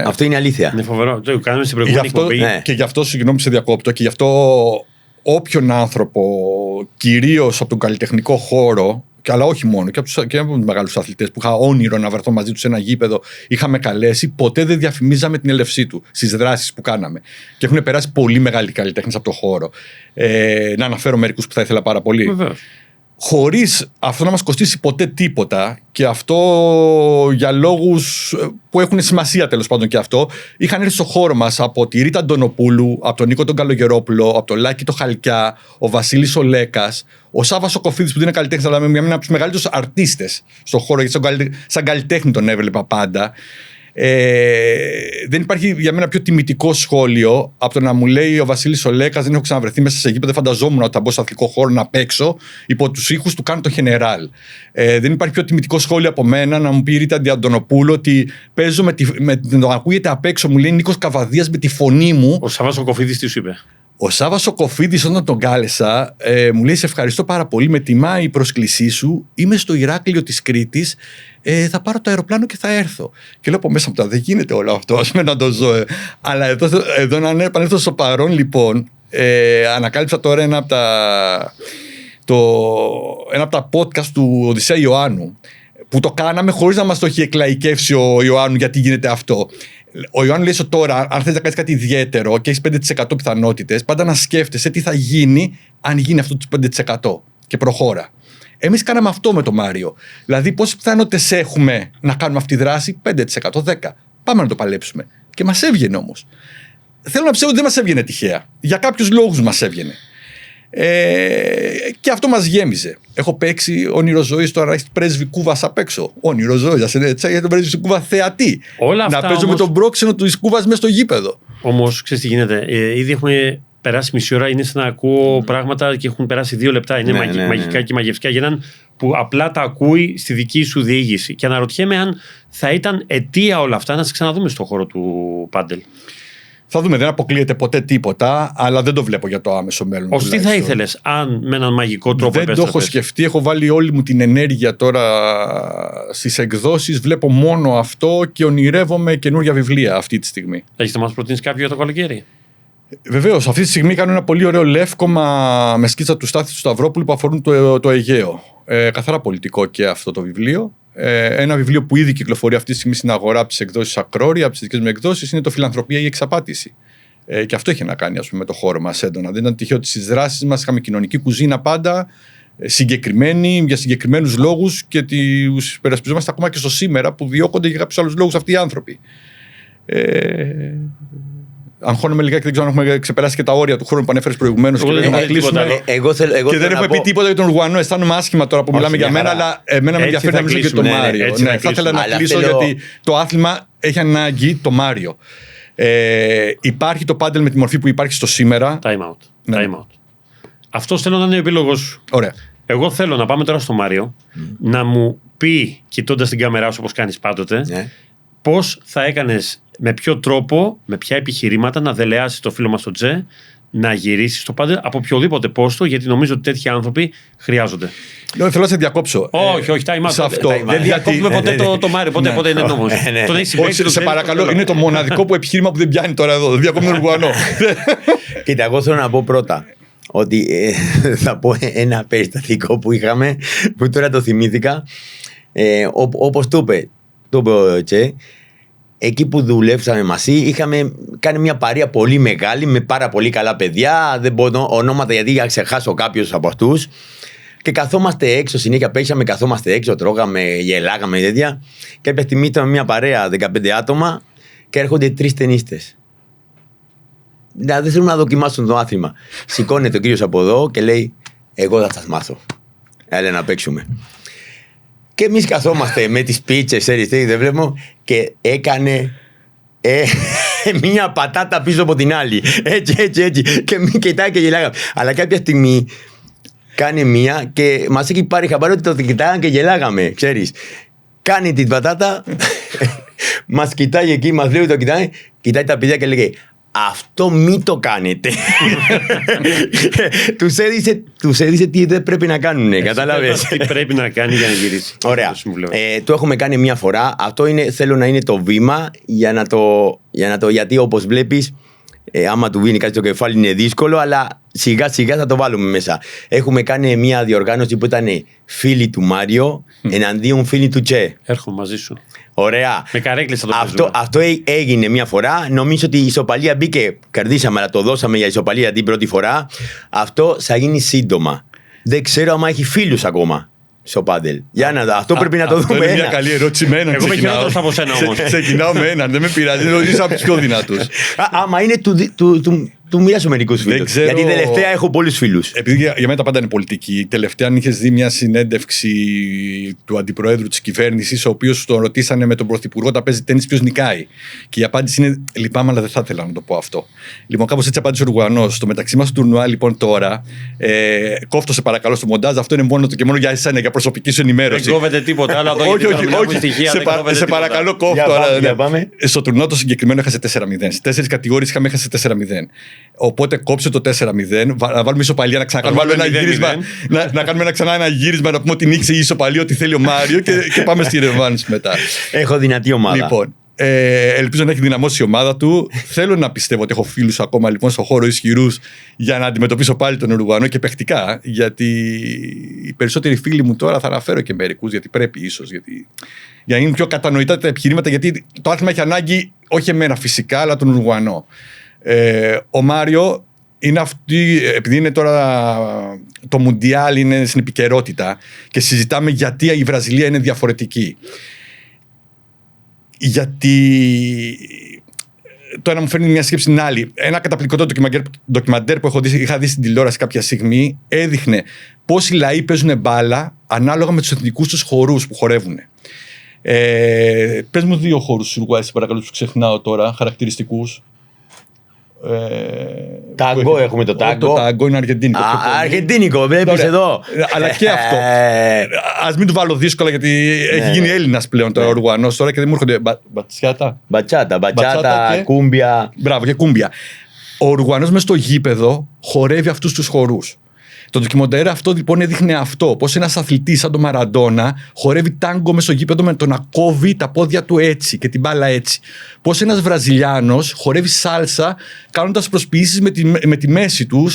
Αυτό είναι αλήθεια. Είναι φοβερό. Το κάνουμε στην προηγούμενη εκπομπή. Και γι' αυτό, συγγνώμη σε διακόπτω, και γι' αυτό όποιον άνθρωπο, κυρίως από τον καλλιτεχνικό χώρο, αλλά όχι μόνο, και από τους μεγάλους αθλητές που είχα όνειρο να βρεθώ μαζί τους σε ένα γήπεδο, είχαμε καλέσει, ποτέ δεν διαφημίζαμε την έλευσή του στις δράσεις που κάναμε. Και έχουν περάσει πολύ μεγάλοι καλλιτέχνες από το χώρο. Να αναφέρω μερικούς που θα ήθελα πάρα πολύ. Βεβαίως. Χωρίς αυτό να μας κοστίσει ποτέ τίποτα, και αυτό για λόγους που έχουν σημασία τέλος πάντων και αυτό, είχαν έρθει στο χώρο μας από τη Ρίτα Αντωνοπούλου, από τον Νίκο τον Καλογερόπουλο, από τον Λάκη το Χαλκιά, ο Βασίλης ο Λέκας, ο Σάββας ο Κοφίδης που δεν είναι καλλιτέχνης, αλλά είναι ένα από τους μεγαλύτερους αρτίστες στον χώρο, γιατί σαν καλλιτέχνη τον έβλεπα πάντα. Δεν υπάρχει για μένα πιο τιμητικό σχόλιο από το να μου λέει ο Βασίλης ο Λέκας: δεν έχω ξαναβρεθεί μέσα σε γήπεδο, δεν φανταζόμουν ότι θα μπω στο αθλητικό χώρο να παίξω υπό τους ήχους του Κάνω το Γενεράλ. Δεν υπάρχει πιο τιμητικό σχόλιο από μένα να μου πει η Ρίτα Αντωνοπούλου ότι παίζω με το ακούγεται απ' έξω, μου λέει Νίκος Καβαδίας με τη φωνή μου. Ο Σάββας ο Κοφίδης τι σου είπε? Ο Σάββας ο Κοφίδης, όταν τον κάλεσα, μου λέει: σε ευχαριστώ πάρα πολύ, με τιμά η πρόσκλησή σου. Είμαι στο Ηράκλειο της Κρήτης. Θα πάρω το αεροπλάνο και θα έρθω. Και λέω από μέσα μου: δεν γίνεται όλο αυτό, ας πούμε να το ζω. Αλλά εδώ να επανέλθω στο παρόν, λοιπόν, Ανακάλυψα τώρα ένα από τα podcast του Οδυσσέα Ιωάννου, που το κάναμε χωρίς να μας το έχει εκλαϊκεύσει ο Ιωάννου γιατί γίνεται αυτό. Ο Ιωάννου λέει ότι τώρα, αν θες να κάνεις κάτι ιδιαίτερο και έχεις 5% πιθανότητες, πάντα να σκέφτεσαι τι θα γίνει αν γίνει αυτό το 5% και προχώρα. Εμείς κάναμε αυτό με το Μάριο. Δηλαδή, πόσες πιθανότητες έχουμε να κάνουμε αυτή τη δράση? 5%, 10%. Πάμε να το παλέψουμε. Και μας έβγαινε όμως. Θέλω να πιστεύω ότι δεν μας έβγαινε τυχαία. Για κάποιους λόγους μας έβγαινε. Και αυτό μας γέμιζε. Έχω παίξει όνειρο ζωής τώρα, έχει πρέσβη Κούβας απ' έξω. Όνειρο ζωής, για τον πρέσβη Κούβα θεατή. Όλα αυτά να παίζω όμως... με τον πρόξενο του Κούβας μέσα στο γήπεδο. Όμως, ξέρεις τι γίνεται. Ήδη έχουμε περάσει μισή ώρα, είναι σαν να ακούω πράγματα και έχουν περάσει 2 λεπτά. Είναι μαγικά και μαγευτικά για έναν που απλά τα ακούει στη δική σου διήγηση. Και αναρωτιέμαι αν θα ήταν αιτία όλα αυτά να σε ξαναδούμε στον χώρο του πάντελ. Θα δούμε, δεν αποκλείεται ποτέ τίποτα, αλλά δεν το βλέπω για το άμεσο μέλλον. Ως τι θα ήθελες, αν με έναν μαγικό τρόπο επέστρεφες? Δεν το έχω σκεφτεί, έχω βάλει όλη μου την ενέργεια τώρα στις εκδόσεις, βλέπω μόνο αυτό και ονειρεύομαι καινούργια βιβλία αυτή τη στιγμή. Έχεις να μας προτείνεις κάποιο για το καλοκαίρι? Βεβαίως, αυτή τη στιγμή κάνω ένα πολύ ωραίο λεύκομα με σκίτσα του Στάθη του Σταυρόπουλου που αφορούν το Αιγαίο. Καθαρά πολιτικό και αυτό το βιβλίο. Ένα βιβλίο που ήδη κυκλοφορεί αυτή τη στιγμή στην αγορά από τις εκδόσεις Ακρόρια, από τις δικές μου εκδόσεις, είναι το Φιλανθρωπία ή Εξαπάτηση. Και αυτό είχε να κάνει, ας πούμε, με το χώρο μας έντονα. Δεν ήταν τυχαίο ότι στις δράσεις μας είχαμε κοινωνική κουζίνα πάντα, συγκεκριμένη, για συγκεκριμένους λόγους, και τους υπερασπιζόμαστε ακόμα και στο σήμερα που διώκονται για κάποιους άλλους λόγους αυτοί οι άνθρωποι. Αγχώνομαι λιγάκι, δεν ξέρω αν έχουμε ξεπεράσει και τα όρια του χρόνου που ανέφερες προηγουμένως. Και δεν έχουμε πει τίποτα για τον Ρουανό. Αισθάνομαι άσχημα τώρα που μιλάμε για μένα, αλλά εμένα με ενδιαφέρει να μιλήσω και τον Μάριο. Θα ήθελα να κλείσω γιατί το άθλημα έχει ανάγκη το Μάριο. Υπάρχει το πάντελ με τη μορφή που υπάρχει στο σήμερα. Time out. Αυτός θέλω να είναι ο επίλογος σου. Ωραία. Εγώ θέλω να πάμε τώρα στο Μάριο να μου πει, κοιτώντας την κάμερά σου όπως κάνεις πάντοτε, πώς θα έκανες, με ποιο τρόπο, με ποια επιχειρήματα να δελεάσεις το φίλο μας τον Τζε να γυρίσεις στο πάντελ από οποιοδήποτε πόστο, γιατί νομίζω ότι τέτοιοι άνθρωποι χρειάζονται. Θέλω να σε διακόψω. Όχι, time out. Δεν διακόπτουμε ποτέ το Μάριο, ποτέ είναι νόμος. Όχι, σε παρακαλώ, είναι το μοναδικό που επιχείρημα που δεν πιάνει τώρα εδώ. Δεν διακόπτουμε τον Ρουανό. Κοίτα, εγώ θέλω να πω πρώτα ότι θα πω ένα περιστατικό που είχαμε, που τώρα το θυμήθηκα. Όπως το είπε ο Τσε, εκεί που δουλεύσαμε μαζί, είχαμε κάνει μια παρέα πολύ μεγάλη με πάρα πολύ καλά παιδιά. Δεν μπορώ ονόματα γιατί για να ξεχάσω κάποιους από αυτούς. Και καθόμαστε έξω, συνέχεια παίξαμε, καθόμαστε έξω, τρώγαμε, γελάγαμε τέτοια. Και κάποια στιγμή ήταν μια παρέα 15 άτομα και έρχονται 3 ταινίστες. Δεν θέλουν να δοκιμάσουν το άθλημα. Σηκώνεται ο κύριος από εδώ και λέει: εγώ θα σας μάθω. Έλα να παίξουμε. Και εμείς καθόμαστε με τις πίτσες, δεν βλέπω, και έκανε μια πατάτα πίσω από την άλλη. Έτσι. Και μην κοιτάει και γελάγαμε. Αλλά κάποια στιγμή κάνει μια και μας έχει πάρει χαμπάρι ότι το κοιτάγαμε και γελάγαμε, ξέρεις. Κάνει την πατάτα, μας κοιτάει εκεί, μας λέει ότι το κοιτάει, κοιτάει τα παιδιά και λέγει: αυτό μην το κάνετε. Τους έδισε τι δεν πρέπει να κάνουν. Κατάλαβες? Τι πρέπει να κάνει για να γυρίσει. Ωραία. Το έχουμε κάνει μια φορά. Αυτό θέλω να είναι το βήμα γιατί όπως βλέπεις, άμα του βγαίνει κάτι στο κεφάλι είναι δύσκολο, αλλά σιγά σιγά θα το βάλουμε μέσα. Έχουμε κάνει μια διοργάνωση που ήταν φίλοι του Μάριο εναντίον φίλοι του Τσε. Έρχομαι μαζί σου. Ωραία. Με καρέκλες θα το παίζουμε. Αυτό έγινε μια φορά. Νομίζω ότι η ισοπαλία μπήκε. Κερδίσαμε, αλλά το δώσαμε για ισοπαλία την πρώτη φορά. Αυτό θα γίνει σύντομα. Δεν ξέρω αν έχει φίλους ακόμα στο πάντελ. Για να αυτό πρέπει να το δούμε. Είναι μια καλή ερώτηση με έναν. Εγώ είμαι χειρότερος από σένα όμως. Ξεκινάω με έναν. Δεν με πειράζει. Δεν ρωτήσω από τους πιο δυνατούς. Άμα είναι του μοιράσω μερικούς φίλους. Γιατί τελευταία έχω πολλούς φίλους. Επειδή για μένα τα πάντα είναι πολιτική. Τελευταία, αν είχες δει μια συνέντευξη του αντιπροέδρου της κυβέρνησης, ο οποίος τον ρωτήσανε με τον πρωθυπουργό τα παίζει τένις ποιος νικάει. Και η απάντηση είναι: λυπάμαι, αλλά δεν θα ήθελα να το πω αυτό. Λοιπόν, κάπως έτσι απάντησε ο Ρουγανός. Στο μεταξύ μας του τουρνουά, λοιπόν, τώρα, κόφτω σε παρακαλώ στο μοντάζ, αυτό είναι μόνο και μόνο για εσένα, για προσωπική σου ενημέρωση. Δεν κόβεται τίποτα άλλο. Όχι. Σε παρακαλώ, κόφτω. Στο τουρνουά το συγκεκριμένο έχασε 4-0. Στις 4 κατηγορίες είχαμε έχασε 4-0. Οπότε κόψε το 4-0, να βάλουμε ισοπαλία, να ξανακάνουμε ένα γύρισμα. Να κάνουμε ξανά ένα γύρισμα, να πούμε ότι νίξε η ισοπαλία, ότι θέλει ο Μάριο και πάμε στη ρεβάνση μετά. Έχω δυνατή ομάδα. Λοιπόν, Ελπίζω να έχει δυναμώσει η ομάδα του. Θέλω να πιστεύω ότι έχω φίλους ακόμα λοιπόν στον χώρο ισχυρούς για να αντιμετωπίσω πάλι τον Ουρουγουανό και παιχτικά. Γιατί οι περισσότεροι φίλοι μου τώρα θα αναφέρω και μερικούς, γιατί πρέπει ίσως. Για να είναι πιο κατανοητά τα επιχειρήματα, γιατί το άθλημα έχει ανάγκη όχι εμένα φυσικά, αλλά τον Ουρουγουανό. Ο Μάριο είναι αυτή, επειδή είναι τώρα το Μουντιάλ, είναι στην επικαιρότητα και συζητάμε γιατί η Βραζιλία είναι διαφορετική. Γιατί το ένα μου φέρνει μια σκέψη την άλλη. Ένα καταπληκτικό ντοκιμαντέρ που είχα δει στην τηλεόραση κάποια στιγμή έδειχνε πώς οι λαοί παίζουν μπάλα ανάλογα με τους εθνικούς τους χορούς που χορεύουν. Πες μου 2 χορούς στους Ουρουγουάης, παρακαλώ, τους ξεχνάω τώρα, χαρακτηριστικούς. Τάγκο, έχουμε το τάγκο. Το τάγκο είναι αργεντίνικο. Αργεντίνικο, βλέπεις εδώ. Αλλά και αυτό. Ας μην του βάλω δύσκολα, γιατί έχει γίνει Έλληνας πλέον τώρα ο Ουρουγουανός τώρα και δεν μου έρχονται. Μπατσάτα, κούμπια. Μπράβο, και κούμπια. Ο Ουρουγουανός μες στο γήπεδο χορεύει αυτούς τους χορούς. Το ντοκιμαντέρ αυτό λοιπόν έδειχνε αυτό. Πώς ένας αθλητής σαν τον Μαραντόνα χορεύει τάγκο μες στο γήπεδο με το να κόβει τα πόδια του έτσι και την μπάλα έτσι. Πώς ένας Βραζιλιάνος χορεύει σάλσα κάνοντας προσποιήσεις με τη μέση του,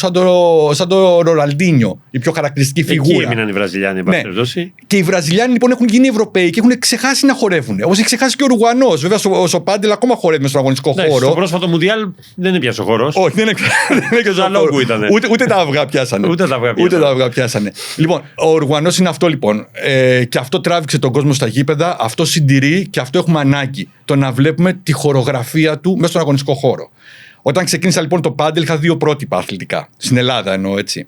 σαν το Ροναλντίνιο, η πιο χαρακτηριστική φιγούρα. Εκεί έμειναν οι Βραζιλιάνοι, εν πάση περιπτώσει. Και οι Βραζιλιάνοι λοιπόν έχουν γίνει Ευρωπαίοι και έχουν ξεχάσει να χορεύουν. Όπως έχει ξεχάσει και ο Ουρουγουανός. Βέβαια, στο πάντελ ακόμα χορεύει στον αγωνιστικό χώρο. Στο πρόσφατο Μουντιάλ δεν έπιασε ο χώρος. Όχι, δεν έπιασε ο χώρος. Ούτε τα αυγά πιάσανε. Ούτε τα αυγά πιάσανε. Λοιπόν, ο Ουρουγουανός είναι αυτό λοιπόν. Και αυτό τράβηξε τον κόσμο στα γήπεδα, αυτό συντηρεί και αυτό έχουμε ανάγκη. Το να βλέπουμε τη χορογραφία του μέσα στον αγωνιστικό χώρο. Όταν ξεκίνησα λοιπόν το πάντελ, είχα 2 πρότυπα αθλητικά. Στην Ελλάδα εννοώ έτσι.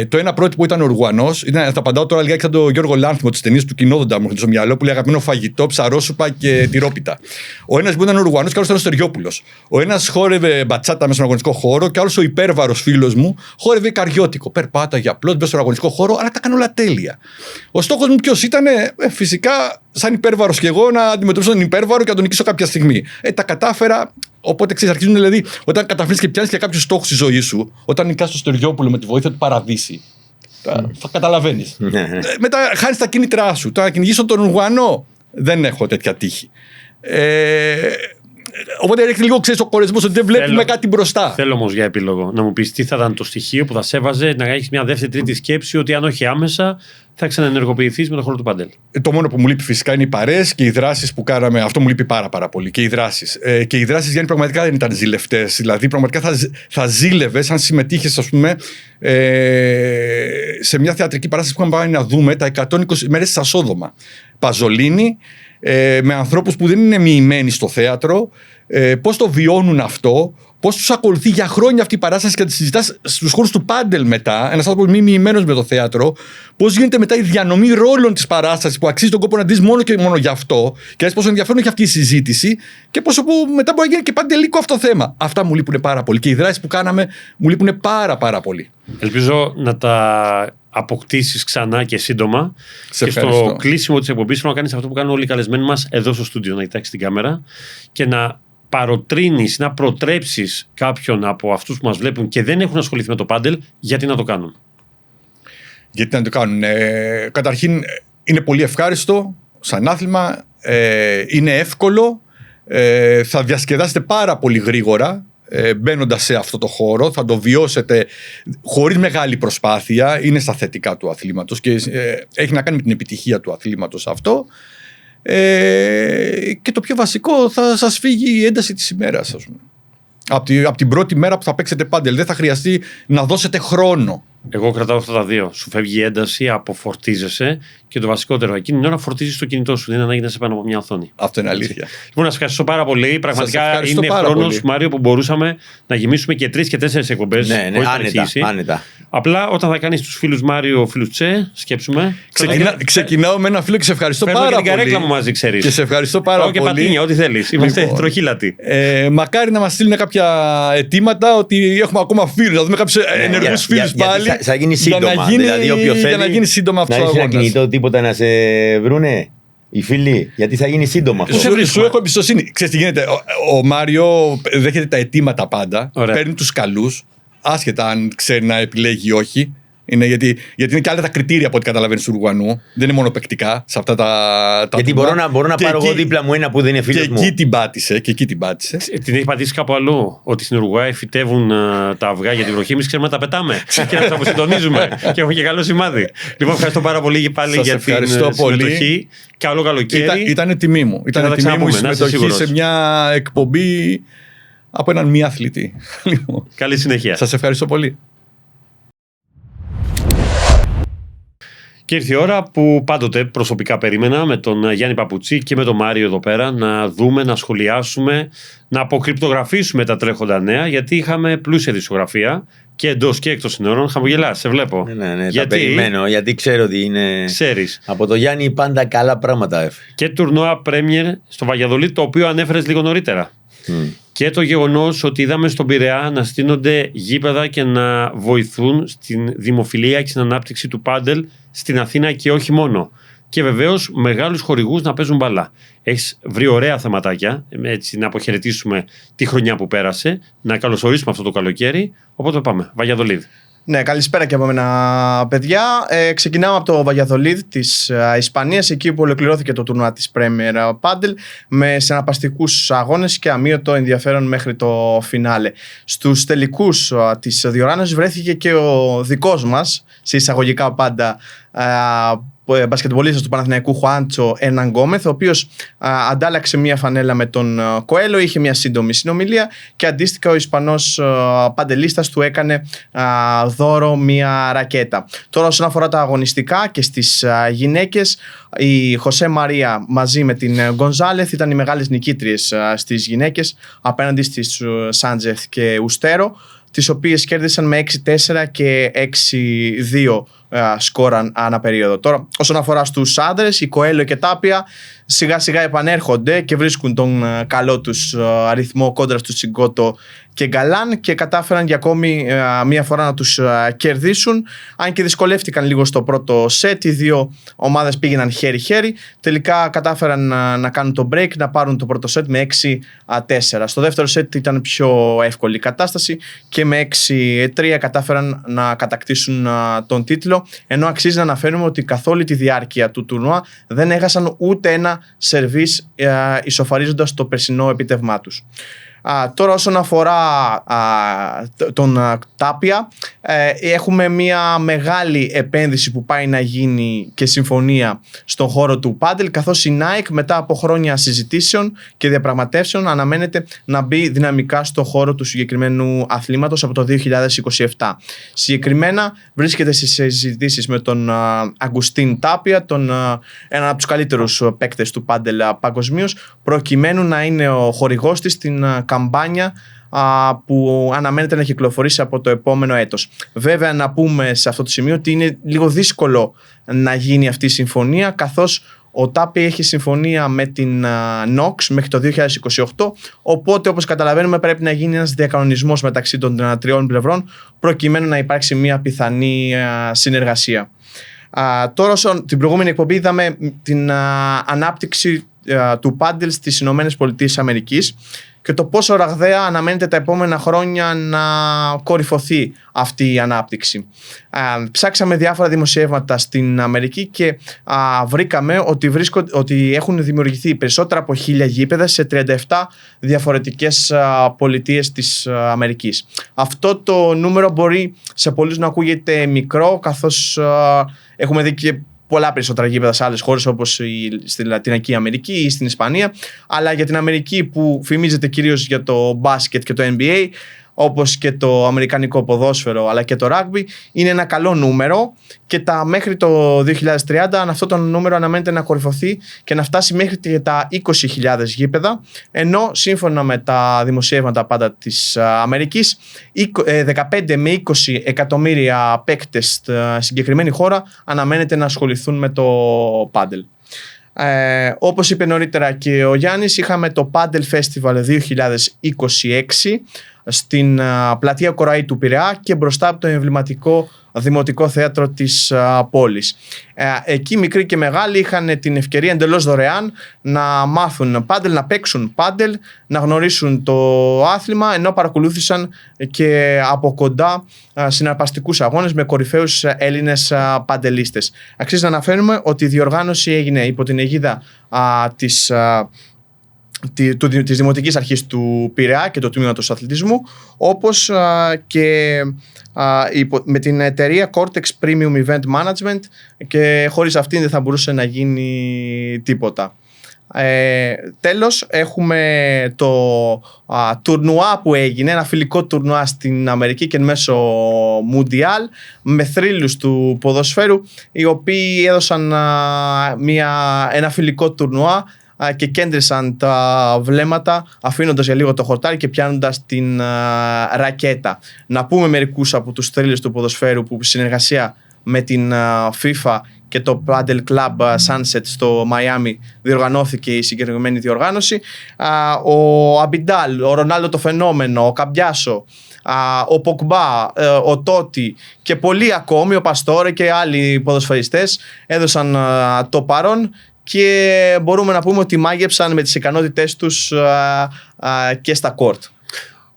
Το ένα πρότυπο ήταν ο Ουρουγουανός. Θα απαντάω τώρα λιγάκι σαν τον Γιώργο Λάνθιμο τη ταινία του Κοινόδοντα μου έρχεται στο μυαλό, που λέει αγαπημένο φαγητό, ψαρόσουπα και τυρόπιτα. Ο ένα που ήταν ο Ουρουγουανός και ο άλλο ήταν ο Στεριόπουλος. Ο ένα χόρευε μπατσάτα μέσα στον αγωνιστικό χώρο και ο άλλο ο υπέρβαρος φίλος μου χόρευε καριώτικο. Περπάταγε απλώς μέσα στον αγωνιστικό χώρο, αλλά τα έκανε όλα τέλεια. Ο στόχος μου ποιος ήταν, φυσικά, σαν υπέρβαρος και εγώ, να αντιμετωπίσω τον υπέρβαρο και να τον νικήσω κάποια στιγμή. Τα κατάφερα. Οπότε ξέρεις, αρχίζουν δηλαδή, όταν καταφέρεις και πιάνεις και κάποιους στόχους στη ζωή σου, όταν νικάς το Στεριόπουλο με τη βοήθεια του Παραδείσι, θα καταλαβαίνεις. Μετά χάνεις τα κίνητρά σου. Τώρα να κυνηγήσω τον Ουρουγουανό, δεν έχω τέτοια τύχη. Οπότε έρχεται λίγο, ξέρεις, ο κορεσμός ότι δεν βλέπουμε κάτι μπροστά. Θέλω όμως για επίλογο να μου πεις τι θα ήταν το στοιχείο που θα σέβαζε να έχεις μια δεύτερη, τρίτη σκέψη ότι αν όχι άμεσα θα ξαναενεργοποιηθείς με τον χώρο του πάντελ. Το μόνο που μου λείπει φυσικά είναι οι παρέες και οι δράσεις που κάναμε. Αυτό μου λείπει πάρα πολύ. Και οι δράσεις. Και οι δράσεις, Γιάννη, πραγματικά δεν ήταν ζηλευτές. Δηλαδή, πραγματικά θα ζήλευες αν συμμετείχες, ας πούμε, σε μια θεατρική παράσταση που είχαμε πάει να δούμε τα 120 μέρες στα Σόδομα. Παζολίνη. Με ανθρώπους που δεν είναι μοιημένοι στο θέατρο, πώς το βιώνουν αυτό, πώς τους ακολουθεί για χρόνια αυτή η παράσταση και τη συζητάς στους χώρους του πάντελ μετά, ένας άνθρωπος μη μοιημένος με το θέατρο, πώς γίνεται μετά η διανομή ρόλων της παράστασης που αξίζει τον κόπο να δεις μόνο και μόνο γι' αυτό, και πόσο ενδιαφέρον έχει αυτή η συζήτηση, και πόσο που μετά μπορεί να γίνει και παντελικό αυτό το θέμα. Αυτά μου λείπουν πάρα πολύ. Και οι δράσεις που κάναμε μου λείπουν πάρα πολύ. Ελπίζω να τα αποκτήσεις ξανά και σύντομα. Σε και ευχαριστώ. στο κλείσιμο της εκπομπής θέλω να κάνεις αυτό που κάνουν όλοι οι καλεσμένοι μας εδώ στο στούντιο, να κοιτάξεις την κάμερα και να παροτρύνεις, να προτρέψεις κάποιον από αυτούς που μας βλέπουν και δεν έχουν ασχοληθεί με το πάντελ, γιατί να το κάνουν. Γιατί να το κάνουν. Καταρχήν, είναι πολύ ευχάριστο σαν άθλημα, είναι εύκολο, θα διασκεδάσετε πάρα πολύ γρήγορα μπαίνοντας σε αυτό το χώρο, θα το βιώσετε χωρίς μεγάλη προσπάθεια, είναι στα θετικά του αθλήματος και έχει να κάνει με την επιτυχία του αθλήματος αυτό. Και το πιο βασικό, θα σας φύγει η ένταση της ημέρας, ας πούμε. Από την πρώτη μέρα που θα παίξετε πάντελ, δεν θα χρειαστεί να δώσετε χρόνο. Εγώ κρατάω αυτά τα δύο. Σου φεύγει η ένταση, αποφορτίζεσαι και το βασικότερο, εκείνη την ώρα φορτίζεις το κινητό σου. Δεν είναι ανάγκη να είσαι πάνω από μια οθόνη. Αυτό είναι αλήθεια. Λοιπόν, να σας ευχαριστώ πάρα πολύ. Πραγματικά είναι χρόνος, Μάριο, που μπορούσαμε να γεμίσουμε και 3 και 4 εκπομπές. Ναι, άνετα. Απλά όταν θα κάνεις τους φίλους Μάριο, φίλους Τσε, σκέψουμε. Ξεκινάω με ένα φίλο και σε ευχαριστώ πάρα πολύ. Φέρνω και την καρέκλα μου μαζί, ξέρεις. Και σε ευχαριστώ πάρα πολύ. Και πατίνια, ό,τι θέλεις. Είμαστε τροχύλατοι. Μακάρι να μας στείλουν κάποια αιτήματα ότι έχουμε ακόμα φίλους. Να δούμε κάποιους ενεργούς φίλους πάλι. Θα γίνει σύντομα. Δηλαδή, όποιος θέλει. Για να γίνει σύντομα αυτό. Να έχεις ένα κινητό, τίποτα να σε βρούνε οι φίλοι. Γιατί θα γίνει σύντομα αυτό. Σου έχω εμπιστοσύνη. Ξέρεις τι γίνεται. Ο Μάριο δέχεται τα αιτήματα πάντα. Παίρνει τους καλούς. Άσχετα αν ξέρει να επιλέγει ή όχι. Γιατί είναι και άλλα τα κριτήρια από ό,τι καταλαβαίνεις του Ουρουγουανού. Δεν είναι μόνο παικτικά σε αυτά τα γιατί μπορώ να πάρω εγώ δίπλα μου ένα που δεν είναι φίλος μου. Και εκεί την πάτησε. Την έχει πατήσει κάπου αλλού. Ότι στην Ουρουγουάη φυτεύουν τα αυγά για την βροχή. Εμείς ξέρουμε να τα πετάμε και να τα αποσυντονίζουμε. Και έχουμε και καλό σημάδι. Λοιπόν, ευχαριστώ πάρα πολύ πάλι για την συμμετοχή. Καλό καλοκαίρι. Ήταν τιμή μου. Ήταν τιμή μου η συμμετοχή σε μια εκπομπή από έναν μη αθλητή. Καλή συνέχεια. Σας ευχαριστώ πολύ. Και ήρθε η ώρα που πάντοτε προσωπικά περίμενα με τον Γιάννη Παπουτσί και με τον Μάριο εδώ πέρα να δούμε, να σχολιάσουμε, να αποκρυπτογραφήσουμε τα τρέχοντα νέα, γιατί είχαμε πλούσια δισκογραφία και εντός και εκτός συνόρων. Χαμογελάς, σε βλέπω. Ναι, τα περιμένω, γιατί ξέρω ότι είναι. Ξέρεις. Από το Γιάννη πάντα καλά πράγματα. Και τουρνουά Πρέμιερ στο Βαγιαδολίδ, το οποίο ανέφερες λίγο νωρίτερα. Και το γεγονός ότι είδαμε στον Πειραιά να στείνονται γήπεδα και να βοηθούν στην δημοφιλία και στην ανάπτυξη του πάντελ στην Αθήνα και όχι μόνο. Και βεβαίως μεγάλους χορηγούς να παίζουν μπαλά. Έχεις βρει ωραία θεματάκια, έτσι να αποχαιρετήσουμε τη χρονιά που πέρασε, να καλωσορίσουμε αυτό το καλοκαίρι. Οπότε πάμε, Βαγιαδολίδ. Ναι, καλησπέρα και από μένα, παιδιά. Ξεκινάμε από το Βαγιαδολίδ της Ισπανίας, εκεί που ολοκληρώθηκε το τουρνουά της Premier Padel με συναρπαστικούς αγώνες και αμύωτο ενδιαφέρον μέχρι το φινάλε. Στους τελικούς της διοργάνωσης βρέθηκε και ο δικός μας, σε εισαγωγικά πάντα, μπασκετμπολίστας του Παναθηναϊκού Χουάντσο Ερναν Γκόμεθ, ο οποίος αντάλλαξε μια φανέλα με τον Κοέλο, είχε μια σύντομη συνομιλία και αντίστοιχα ο Ισπανός παντελίστας του έκανε δώρο μια ρακέτα. Τώρα όσον αφορά τα αγωνιστικά και στις γυναίκες, η Χωσέ Μαρία μαζί με την Γκονζάλεθ ήταν οι μεγάλες νικήτριες στις γυναίκες απέναντι στις Σάντζεθ και Ουστέρο, τις οποίες κέρδισαν με 6-4 και 6-2 σκόραν ανά περίοδο. Τώρα, όσον αφορά στους άντρες, η Κοέλο και Τάπια σιγά σιγά επανέρχονται και βρίσκουν τον καλό τους αριθμό κόντρα στους Τσιγκότο και Γκαλάν και κατάφεραν για ακόμη μία φορά να τους κερδίσουν, αν και δυσκολεύτηκαν λίγο στο πρώτο σετ. Οι δύο ομάδες πήγαιναν χέρι-χέρι, τελικά κατάφεραν να κάνουν το break, να πάρουν το πρώτο σετ με 6-4. Στο δεύτερο σετ ήταν πιο εύκολη η κατάσταση και με 6-3 κατάφεραν να κατακτήσουν τον τίτλο, ενώ αξίζει να αναφέρουμε ότι καθ' όλη τη διάρκεια του τουρνουά δεν έχασαν ούτε ένα σερβίς, ισοφαρίζοντας το περσινό επίτευγμά τους. Τώρα όσον αφορά τον Τάπια, έχουμε μια μεγάλη επένδυση που πάει να γίνει και συμφωνία στον χώρο του πάντελ, καθώς η Nike μετά από χρόνια συζητήσεων και διαπραγματεύσεων αναμένεται να μπει δυναμικά στον χώρο του συγκεκριμένου αθλήματος από το 2027. Συγκεκριμένα βρίσκεται στις συζητήσεις με τον Αγκουστίν Τάπια, έναν από τους καλύτερους παίκτες του πάντελ παγκοσμίως, προκειμένου να είναι ο χορηγός της στην καμπάνια που αναμένεται να κυκλοφορήσει από το επόμενο έτος. Βέβαια, να πούμε σε αυτό το σημείο ότι είναι λίγο δύσκολο να γίνει αυτή η συμφωνία, καθώς ο Τάπη έχει συμφωνία με την Nox μέχρι το 2028, οπότε όπως καταλαβαίνουμε πρέπει να γίνει ένας διακανονισμός μεταξύ των τριών πλευρών προκειμένου να υπάρξει μια πιθανή συνεργασία. Τώρα, την προηγούμενη εκπομπή είδαμε την ανάπτυξη του πάντελ στις Ηνωμένες Πολιτείες Αμερικής και το πόσο ραγδαία αναμένεται τα επόμενα χρόνια να κορυφωθεί αυτή η ανάπτυξη. Ψάξαμε διάφορα δημοσιεύματα στην Αμερική και βρήκαμε ότι έχουν δημιουργηθεί περισσότερα από 1.000 γήπεδα σε 37 διαφορετικές πολιτείες της Αμερικής. Αυτό το νούμερο μπορεί σε πολλούς να ακούγεται μικρό, καθώς έχουμε δει και πολλά περισσότερα γήπεδα σε άλλες χώρες όπως στη Λατινική Αμερική ή στην Ισπανία, αλλά για την Αμερική που φημίζεται κυρίως για το μπάσκετ και το NBA, όπως και το αμερικανικό ποδόσφαιρο αλλά και το ράγμπι, είναι ένα καλό νούμερο και μέχρι το 2030 αυτό το νούμερο αναμένεται να κορυφωθεί και να φτάσει μέχρι και τα 20.000 γήπεδα, ενώ σύμφωνα με τα δημοσιεύματα πάντα της Αμερικής 15 με 20 εκατομμύρια παίκτες στη συγκεκριμένη χώρα αναμένεται να ασχοληθούν με το πάντελ. Όπως είπε νωρίτερα και ο Γιάννης, είχαμε το Padel Festival 2026 στην πλατεία Κοραή του Πειραιά και μπροστά από το εμβληματικό Δημοτικό Θέατρο της πόλης. Εκεί μικροί και μεγάλοι είχαν την ευκαιρία εντελώς δωρεάν να μάθουν πάντελ, να παίξουν πάντελ, να γνωρίσουν το άθλημα, ενώ παρακολούθησαν και από κοντά συναρπαστικούς αγώνες με κορυφαίους Έλληνες παντελίστες. Αξίζει να αναφέρουμε ότι η διοργάνωση έγινε υπό την αιγίδα της Δημοτικής Αρχής του Πειραιά και του Τμήματος Αθλητισμού, όπως και με την εταιρεία Cortex Premium Event Management, και χωρίς αυτήν δεν θα μπορούσε να γίνει τίποτα. Τέλος, έχουμε το τουρνουά που έγινε, ένα φιλικό τουρνουά στην Αμερική και μέσω Μουντιάλ, με θρύλους του ποδοσφαίρου, οι οποίοι έδωσαν ένα φιλικό τουρνουά και κέντρισαν τα βλέμματα, αφήνοντας για λίγο το χορτάρι και πιάνοντας την ρακέτα. Να πούμε μερικούς από τους θρύλους του ποδοσφαίρου που συνεργασία με την FIFA και το Paddle Club Sunset στο Μαϊάμι διοργανώθηκε η συγκεκριμένη διοργάνωση. Ο Αμπιντάλ, ο Ρονάλντο το Φαινόμενο, ο Καμπιάσο, ο Ποκμπά, ο Τότι και πολλοί ακόμη, ο Παστόρε και άλλοι ποδοσφαιριστές έδωσαν το παρόν και μπορούμε να πούμε ότι μάγεψαν με τις ικανότητές τους και στα κόρτ.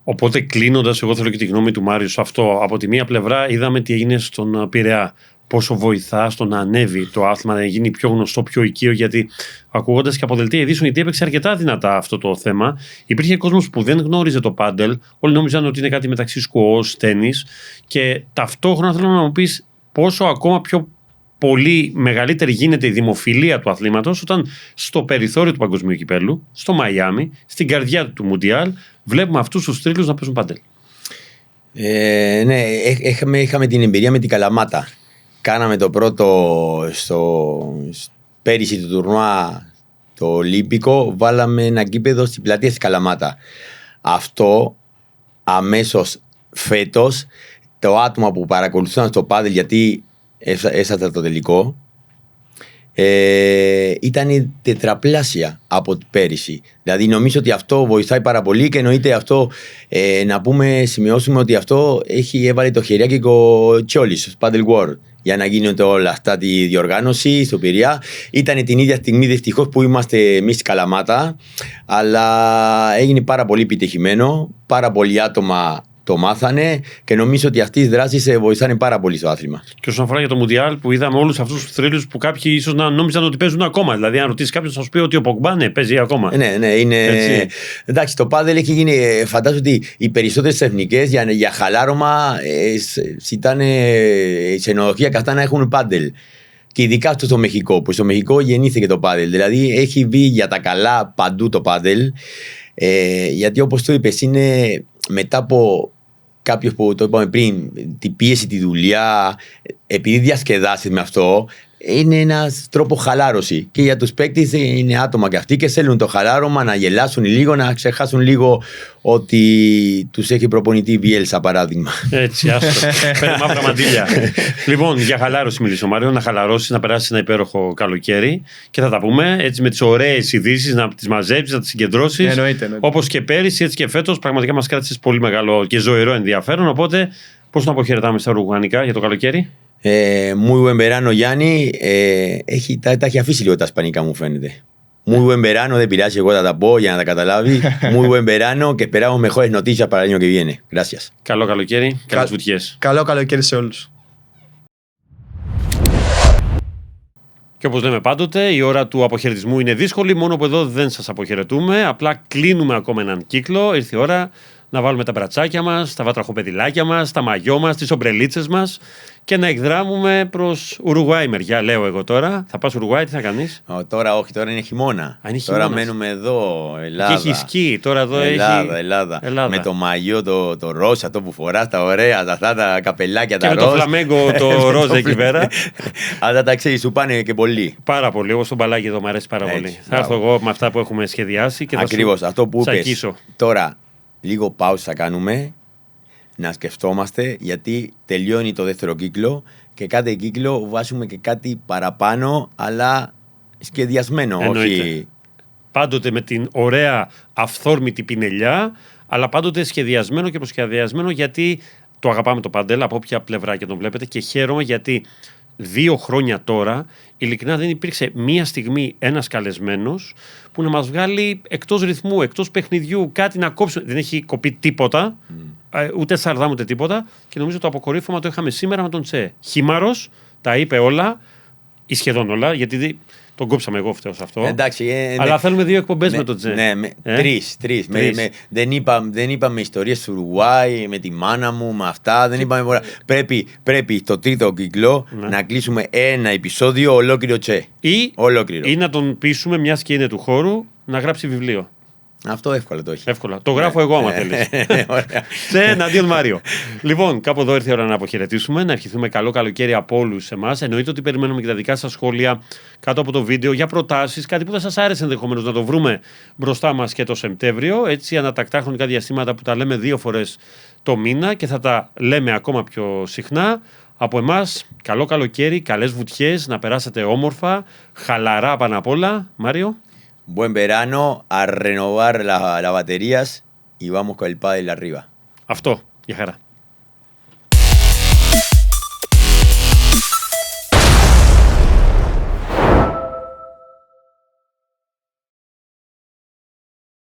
Οπότε κλείνοντας, εγώ θέλω και τη γνώμη του Μάριου σε αυτό. Από τη μία πλευρά είδαμε τι έγινε στον Πειραιά. Πόσο βοηθά στο να ανέβει το άθλημα, να γίνει πιο γνωστό, πιο οικείο, γιατί ακούγοντας και από δελτία ειδήσεων, γιατί έπαιξε αρκετά δυνατά αυτό το θέμα. Υπήρχε κόσμος που δεν γνώριζε το πάντελ, όλοι νόμιζαν ότι είναι κάτι μεταξύ σκουός, τένις, και ταυτόχρονα θέλω να μου πεις πόσο ακόμα πιο πολύ μεγαλύτερη γίνεται η δημοφιλία του αθλήματος όταν στο περιθώριο του Παγκοσμίου Κυπέλλου, στο Μαϊάμι, στην καρδιά του Μουντιάλ, βλέπουμε αυτούς τους θρύλους να παίζουν πάντελ. Ναι, είχαμε την εμπειρία με την Καλαμάτα. Κάναμε το πρώτο πέρυσι του τουρνουά το Ολύμπικο, βάλαμε ένα γήπεδο στην πλατεία της Καλαμάτα. Αυτό αμέσως φέτος, το άτομα που παρακολουθούσαν στο πάντελ, γιατί έσατα το τελικό, ήταν τετραπλάσια από πέρυσι. Δηλαδή νομίζω ότι αυτό βοηθάει πάρα πολύ και εννοείται αυτό να σημειώσουμε ότι αυτό έβαλε το χεριάκι ο Τσιόλης στο Paddle World για να γίνεται όλα αυτά τη διοργάνωση στο Πειραιά. Ήταν την ίδια στιγμή δυστυχώς που είμαστε εμείς στη Καλαμάτα, αλλά έγινε πάρα πολύ επιτυχημένο, πάρα πολλοί άτομα το μάθανε και νομίζω ότι αυτές οι δράσεις βοηθάνε πάρα πολύ στο άθλημα. Και όσον αφορά για το Μουντιάλ, που είδαμε όλους αυτούς τους θρύλους που κάποιοι ίσως να νόμιζαν ότι παίζουν ακόμα. Δηλαδή, αν ρωτήσει κάποιον, θα σου πει ότι ο Ποκμπά παίζει ακόμα. Ναι, είναι. Έτσι. Εντάξει, το πάντελ έχει γίνει. Φαντάζομαι ότι οι περισσότερες εθνικές για χαλάρωμα ήταν οι ξενοδοχεία καθά να έχουν πάντελ. Και ειδικά αυτό στο Μεχικό, που στο Μεχικό γεννήθηκε το πάντελ. Δηλαδή, έχει βγει για τα καλά παντού το πάντελ. Γιατί όπως το είπες, είναι μετά από κάποιος που το είπαμε πριν, την πίεση, τη δουλειά, επειδή διασκεδάσεις με αυτό, είναι ένας τρόπο χαλάρωση. Και για τους παίκτες είναι άτομα και αυτοί και θέλουν το χαλάρωμα, να γελάσουν λίγο, να ξεχάσουν λίγο ότι τους έχει προπονητή Βιέλσα, παράδειγμα. Έτσι, άστο. Πέρα μαύρα μαντήλια. Λοιπόν, για χαλάρωση μιλήσω, Μάριο, να χαλαρώσεις, να περάσεις ένα υπέροχο καλοκαίρι και θα τα πούμε έτσι με τις ωραίες ειδήσεις, να τις μαζέψεις, να τις συγκεντρώσεις. Εννοείται. Όπως και πέρυσι, έτσι και φέτος, πραγματικά μας κράτησες πολύ μεγάλο και ζωηρό ενδιαφέρον. Οπότε, πώς να αποχαιρετάμε στα ουρουγουανικά για το καλοκαίρι? Muy buen verano, Γιάννη. Τα έχει αφήσει λίγο τα ισπανικά, μου φαίνεται. Muy buen verano, δεν πειράζει, εγώ θα τα πω για να τα καταλάβει. Muy buen verano και esperamos mejores noticias para el año que viene. Gracias. Καλό καλοκαίρι, καλές βουτιές. Καλό καλοκαίρι σε όλους. Και όπως λέμε πάντοτε, η ώρα του αποχαιρετισμού είναι δύσκολη, μόνο που εδώ δεν σας αποχαιρετούμε, απλά κλείνουμε ακόμα έναν κύκλο. Ήρθε η ώρα να βάλουμε τα μπρατσάκια μας, τα βατραχοπεδιλάκια μας, τα μαγιό μας, τις ομπρελίτσες μας και να εκδράμουμε προς Ουρουγουάη μεριά, λέω εγώ τώρα. Θα πας Ουρουγουάη, τι θα κάνεις? Τώρα όχι, τώρα είναι χειμώνα. Είναι τώρα μένουμε εδώ, Ελλάδα. Και έχει σκι, τώρα εδώ Ελλάδα. Με το μαγιό, το ροζ, αυτό που φοράς, τα ωραία, τα καπελάκια, τα ροζ. Και με το φλαμέγκο το ροζ εκεί πέρα. Αλλά τα ξέρεις, σου πάνε και πολύ. Πάρα πολύ, εγώ στο μπαλάκι εδώ μου αρέσει πάρα πολύ. Θα έρθω εγώ με αυτά που έχουμε σχεδιάσει και ακριβώς, θα αυτό που είπες. Τώρα, λίγο πάουσα θα κάνουμε, να σκεφτόμαστε, γιατί τελειώνει το δεύτερο κύκλο και κάθε κύκλο βάζουμε και κάτι παραπάνω, αλλά σχεδιασμένο. Όχι... Πάντοτε με την ωραία αυθόρμητη πινελιά, αλλά πάντοτε σχεδιασμένο και προσχεδιασμένο, γιατί το αγαπάμε το πάντελ από όποια πλευρά και τον βλέπετε, και χαίρομαι γιατί 2 χρόνια τώρα ειλικρινά δεν υπήρξε μία στιγμή ένας καλεσμένος που να μας βγάλει εκτός ρυθμού, εκτός παιχνιδιού, κάτι να κόψουμε. Δεν έχει κοπεί τίποτα, ούτε σαρδάμ ούτε τίποτα, και νομίζω το αποκορύφωμα το είχαμε σήμερα με τον Τσε. Χήμαρος, τα είπε όλα ή σχεδόν όλα, γιατί τον κόψαμε εγώ φταίω σε αυτό. Εντάξει, αλλά θέλουμε 2 εκπομπές με τον Τσε. Ναι, τρεις. Δεν είπαμε ιστορίες του Ουρουάη, με τη μάνα μου, με αυτά. Δεν είπαμε πολλά. Πρέπει στο τρίτο κύκλο να κλείσουμε ένα επεισόδιο ολόκληρο Τσε. Ή να τον πείσουμε, μιας και είναι του χώρου, να γράψει βιβλίο. Αυτό εύκολα το έχει. Εύκολα. Το γράφω εγώ, άμα θέλεις. Τσε, εναντίον Μάριο. Λοιπόν, κάπου εδώ ήρθε η ώρα να αποχαιρετήσουμε, να ευχηθούμε καλό καλοκαίρι από όλους εμάς. Εννοείται ότι περιμένουμε και τα δικά σας σχόλια κάτω από το βίντεο για προτάσεις, κάτι που θα σας άρεσε ενδεχομένως να το βρούμε μπροστά μας και το Σεπτέμβριο. Έτσι, ανατακτά χρονικά διαστήματα που τα λέμε 2 φορές το μήνα και θα τα λέμε ακόμα πιο συχνά. Από εμάς, καλό καλοκαίρι, καλές βουτιές, να περάσετε όμορφα, χαλαρά πάνω απ' όλα. Μάριο. Buen verano, a renovar las baterías y vamos con el pádel arriba. Αυτό. Γεια χαρά.